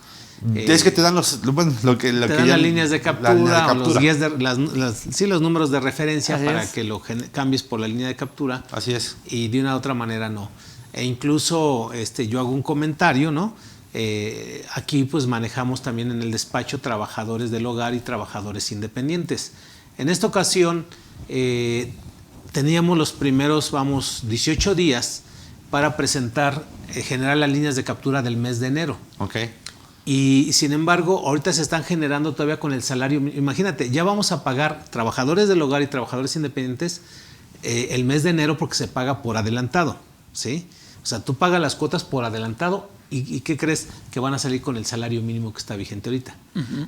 Speaker 2: Es que te dan los
Speaker 1: las líneas de captura, o los guías los números de referencia.
Speaker 3: Así
Speaker 1: para
Speaker 3: es.
Speaker 1: que lo cambies por la línea de captura.
Speaker 2: Así es.
Speaker 1: Y de una u otra manera no. E incluso yo hago un comentario, ¿no? Aquí pues manejamos también en el despacho trabajadores del hogar y trabajadores independientes. En esta ocasión teníamos los primeros, 18 días para presentar, generar las líneas de captura del mes de enero.
Speaker 2: Okay.
Speaker 1: Y sin embargo, ahorita se están generando todavía con el salario. Imagínate, ya vamos a pagar trabajadores del hogar y trabajadores independientes el mes de enero porque se paga por adelantado, ¿sí? O sea, tú pagas las cuotas por adelantado y ¿qué crees? Que van a salir con el salario mínimo que está vigente ahorita.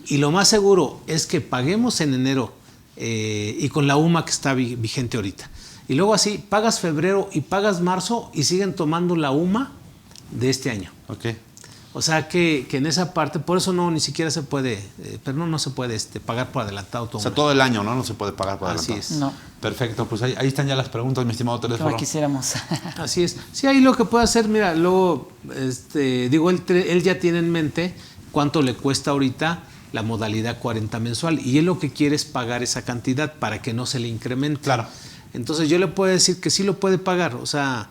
Speaker 1: Y lo más seguro es que paguemos en enero y con la UMA que está vigente ahorita. Y luego así, pagas febrero y pagas marzo y siguen tomando la UMA de este año.
Speaker 2: Okay.
Speaker 1: O sea que en esa parte, por eso ni siquiera se puede, pero no se puede pagar por adelantado todo.
Speaker 2: O sea, todo el año, ¿no? No se puede pagar por adelantado.
Speaker 1: Así es.
Speaker 3: No.
Speaker 2: Perfecto, pues ahí están ya las preguntas, mi estimado teléfono.
Speaker 3: Como quisiéramos.
Speaker 1: Así es. Sí, ahí lo que puede hacer, mira, luego, él ya tiene en mente cuánto le cuesta ahorita la modalidad 40 mensual y él lo que quiere es pagar esa cantidad para que no se le incremente.
Speaker 2: Claro.
Speaker 1: Entonces yo le puedo decir que sí lo puede pagar, o sea,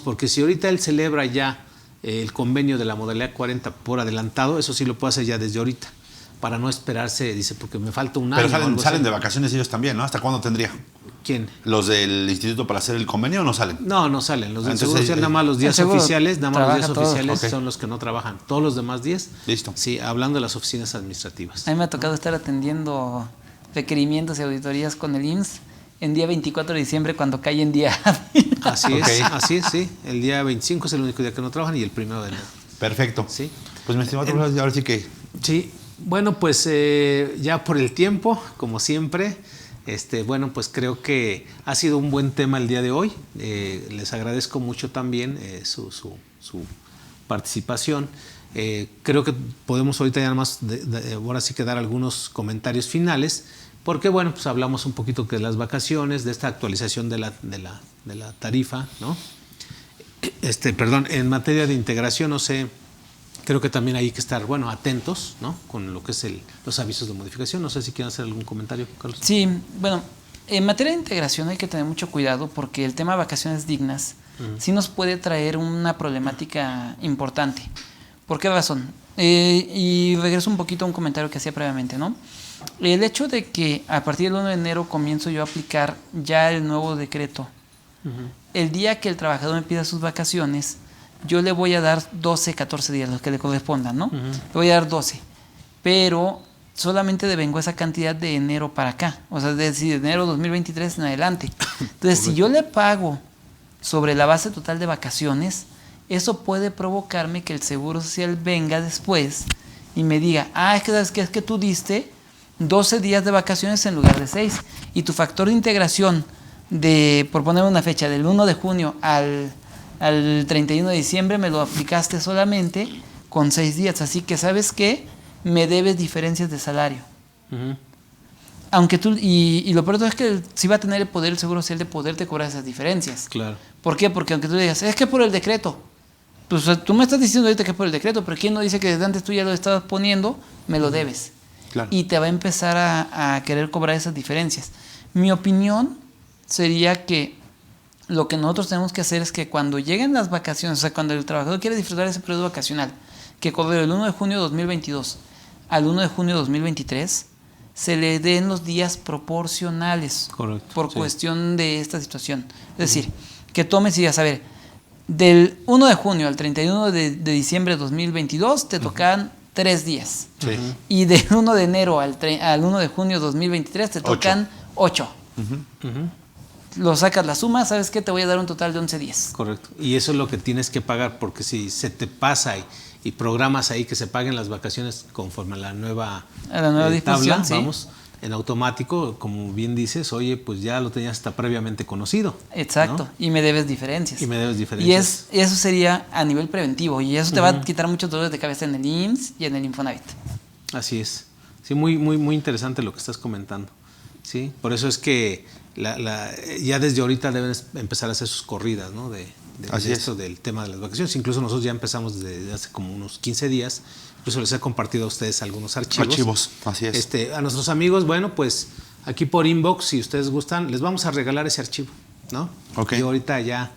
Speaker 1: porque si ahorita él celebra ya el convenio de la modalidad 40 por adelantado, eso sí lo puede hacer ya desde ahorita. para no esperarse, dice, porque me falta un año.
Speaker 2: Pero
Speaker 1: o algo
Speaker 2: salen
Speaker 1: así.
Speaker 2: de vacaciones ellos también, ¿no? ¿Hasta cuándo tendría?
Speaker 1: ¿Quién?
Speaker 2: ¿Los del instituto para hacer el convenio o no salen?
Speaker 1: No salen. Los del
Speaker 2: Entonces,
Speaker 1: Seguro Social nada más los días
Speaker 3: el seguro
Speaker 1: oficiales, nada más los días
Speaker 3: trabaja todos.
Speaker 1: oficiales
Speaker 2: Ok.
Speaker 1: son los que no trabajan. Todos los demás días,
Speaker 2: Listo.
Speaker 1: sí, hablando de las oficinas administrativas.
Speaker 3: A mí me ha tocado estar atendiendo requerimientos y auditorías con el IMSS en día 24 de diciembre cuando cae en día hábil.
Speaker 1: Así
Speaker 2: Ok.
Speaker 1: así es, sí. El día 25 es el único día que no trabajan y el 1 de enero.
Speaker 2: Perfecto.
Speaker 1: Sí.
Speaker 2: Pues mi estimado profesor, ahora sí que...
Speaker 1: Sí, bueno, pues ya por el tiempo, como siempre, bueno, pues creo que ha sido un buen tema el día de hoy. Les agradezco mucho también su participación. Creo que podemos ahorita ya nada más, ahora sí que dar algunos comentarios finales, porque bueno, pues hablamos un poquito de las vacaciones, de esta actualización de la tarifa, ¿no? Perdón, en materia de integración, no sé, creo que también hay que estar, bueno, atentos, ¿no? Con lo que es los avisos de modificación. No sé si quieren hacer algún comentario, Carlos.
Speaker 3: Sí, bueno, en materia de integración hay que tener mucho cuidado porque el tema de vacaciones dignas sí nos puede traer una problemática importante. ¿Por qué razón? Y regreso un poquito a un comentario que hacía previamente, ¿no? El hecho de que a partir del 1 de enero comienzo yo a aplicar ya el nuevo decreto. El día que el trabajador me pida sus vacaciones, yo le voy a dar 12, 14 días, los que le correspondan, ¿no? Le voy a dar 12, pero solamente devengo esa cantidad de enero para acá, o sea, de enero 2023 en adelante. Entonces, si yo le pago sobre la base total de vacaciones, eso puede provocarme que el Seguro Social venga después y me diga, es que ¿sabes qué? Es que tú diste 12 días de vacaciones en lugar de 6, y tu factor de integración por poner una fecha, del 1 de junio al 31 de diciembre me lo aplicaste solamente con 6 días, así que ¿sabes qué? Me debes diferencias de salario. Aunque tú, y lo peor de todo es que sí va a tener el poder el Seguro Social de poderte cobrar esas diferencias.
Speaker 1: Claro.
Speaker 3: ¿Por qué? Porque aunque tú digas, es que por el decreto, pues tú me estás diciendo ahorita que es por el decreto, pero ¿quién no dice que desde antes tú ya lo estabas poniendo? Me lo debes.
Speaker 2: Claro.
Speaker 3: Y te va a empezar a querer cobrar esas diferencias. Mi opinión sería que lo que nosotros tenemos que hacer es que cuando lleguen las vacaciones, o sea, cuando el trabajador quiere disfrutar ese periodo vacacional, que corre del 1 de junio de 2022 al 1 de junio de 2023, se le den los días proporcionales.
Speaker 1: Correcto,
Speaker 3: por
Speaker 1: sí.
Speaker 3: cuestión de esta situación. Es decir, que tomes y digas, a ver, del 1 de junio al 31 de diciembre de 2022 te tocan 3 días.
Speaker 2: Sí.
Speaker 3: Y del 1 de enero al 1 de junio de 2023 te tocan 8. Lo sacas la suma, ¿sabes qué? Te voy a dar un total de 11 días.
Speaker 1: Correcto. Y eso es lo que tienes que pagar, porque si se te pasa y programas ahí que se paguen las vacaciones conforme a la nueva
Speaker 3: disposición,
Speaker 1: tabla,
Speaker 3: sí.
Speaker 1: vamos, en automático, como bien dices, oye, pues ya lo tenías hasta previamente conocido.
Speaker 3: Exacto,
Speaker 1: ¿no?
Speaker 3: y me debes diferencias.
Speaker 1: Y me debes diferencias.
Speaker 3: Y eso sería a nivel preventivo, y eso te va a quitar muchos dolores de cabeza en el IMSS y en el Infonavit.
Speaker 1: Así es. Sí, muy, muy, muy interesante lo que estás comentando. Sí, por eso es que ya desde ahorita deben empezar a hacer sus corridas, ¿no? De esto del tema de las vacaciones. Incluso nosotros ya empezamos desde hace como unos 15 días. Incluso les he compartido a ustedes algunos archivos.
Speaker 2: Así es.
Speaker 1: A nuestros amigos, bueno, pues aquí por inbox, si ustedes gustan, les vamos a regalar ese archivo, ¿no?
Speaker 2: Ok.
Speaker 1: Yo ahorita ya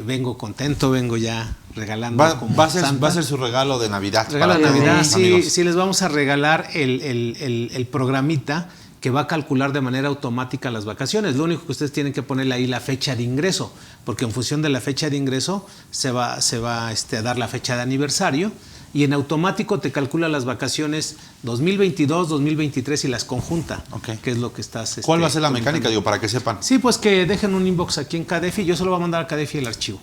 Speaker 1: vengo contento, vengo ya regalando.
Speaker 2: Va a ser su regalo de Navidad.
Speaker 1: Regalo de
Speaker 2: para todos
Speaker 1: Navidad,
Speaker 2: los
Speaker 1: sí,
Speaker 2: amigos.
Speaker 1: sí, les vamos a regalar el programita que va a calcular de manera automática las vacaciones. Lo único que ustedes tienen que ponerle ahí la fecha de ingreso, porque en función de la fecha de ingreso se va a dar la fecha de aniversario, y en automático te calcula las vacaciones 2022, 2023 y las conjunta,
Speaker 2: Ok.
Speaker 1: que es lo que estás
Speaker 2: ¿Cuál va a ser la
Speaker 1: comentando.
Speaker 2: mecánica? Digo, para que sepan.
Speaker 1: Sí, pues que dejen un inbox aquí en Cadefi. Yo se lo voy a mandar a Cadefi el archivo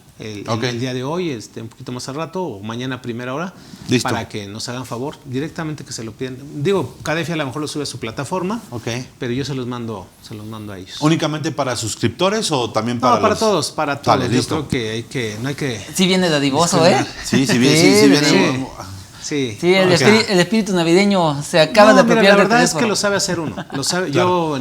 Speaker 2: Ok.
Speaker 1: el día de hoy, un poquito más al rato o mañana a primera hora.
Speaker 2: Listo.
Speaker 1: Para que nos hagan favor directamente que se lo piden. Digo, Cadefi a lo mejor lo sube a su plataforma,
Speaker 2: Ok.
Speaker 1: pero yo se los mando a ellos.
Speaker 2: ¿Únicamente para suscriptores o también para
Speaker 1: Para
Speaker 2: los...
Speaker 1: todos, para todos.
Speaker 2: Vale,
Speaker 1: Yo
Speaker 2: listo.
Speaker 1: creo que no hay que...
Speaker 3: Sí viene dadivoso, ¿eh?
Speaker 2: Sí, sí viene.
Speaker 1: Sí. Sí,
Speaker 3: Sí, el,
Speaker 1: ok.
Speaker 3: el espíritu navideño se acaba de
Speaker 1: Mira,
Speaker 3: apropiar
Speaker 1: la
Speaker 3: del
Speaker 1: verdad es
Speaker 3: teléfono.
Speaker 1: que lo sabe hacer uno. Lo sabe.
Speaker 2: Claro.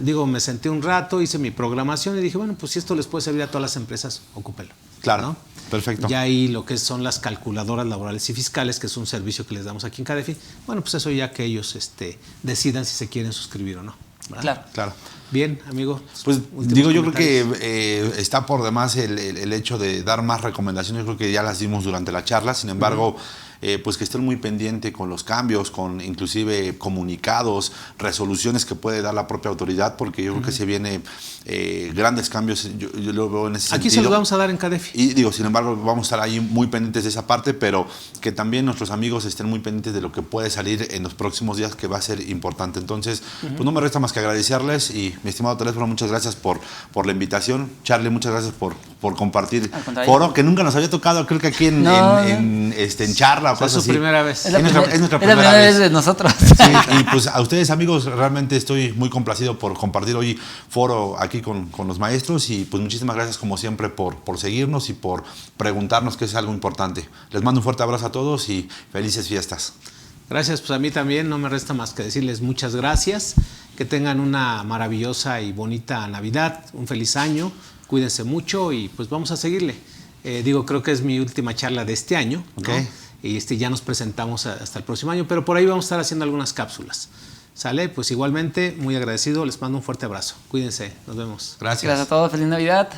Speaker 1: Yo me senté un rato, hice mi programación y dije, bueno, pues si esto les puede servir a todas las empresas, ocúpenlo.
Speaker 2: Claro,
Speaker 1: ¿no?
Speaker 2: perfecto.
Speaker 1: Ya ahí lo que son las calculadoras laborales y fiscales, que es un servicio que les damos aquí en Cadefi, bueno, pues eso ya que ellos decidan si se quieren suscribir o no. ¿verdad?
Speaker 3: Claro.
Speaker 2: Claro.
Speaker 1: Bien, amigo.
Speaker 2: Pues
Speaker 1: Últimos
Speaker 2: digo, yo creo
Speaker 1: comentarios.
Speaker 2: que está por demás el hecho de dar más recomendaciones. Yo creo que ya las dimos durante la charla. Sin embargo, pues que estén muy pendiente con los cambios, con inclusive comunicados, resoluciones que puede dar la propia autoridad, porque yo creo que se viene grandes cambios. Yo lo veo en ese
Speaker 1: Aquí
Speaker 2: sentido.
Speaker 1: se los vamos a dar en CADEFI.
Speaker 2: Y digo, sin embargo, vamos a estar ahí muy pendientes de esa parte, pero que también nuestros amigos estén muy pendientes de lo que puede salir en los próximos días, que va a ser importante. Entonces, pues no me resta más que agradecerles, y mi estimado teléfono, muchas gracias por la invitación. Charlie, muchas gracias por compartir foro, que nunca nos había tocado, creo que aquí en charla o
Speaker 1: Es
Speaker 2: cosas
Speaker 1: su
Speaker 2: así.
Speaker 1: primera vez.
Speaker 3: Es la
Speaker 2: nuestra
Speaker 3: primera vez de nosotros.
Speaker 2: Sí, y pues a ustedes, amigos, realmente estoy muy complacido por compartir hoy foro aquí con los maestros, y pues muchísimas gracias como siempre por seguirnos y por preguntarnos, que es algo importante. Les mando un fuerte abrazo a todos y felices fiestas.
Speaker 1: Gracias, pues a mí también no me resta más que decirles muchas gracias, que tengan una maravillosa y bonita Navidad, un feliz año, cuídense mucho y pues vamos a seguirle. Creo que es mi última charla de este año, ¿no?
Speaker 2: Okay.
Speaker 1: Y ya nos presentamos hasta el próximo año, pero por ahí vamos a estar haciendo algunas cápsulas. ¿Sale? Pues igualmente, muy agradecido, les mando un fuerte abrazo. Cuídense, nos vemos.
Speaker 2: Gracias.
Speaker 3: Gracias a todos, feliz Navidad.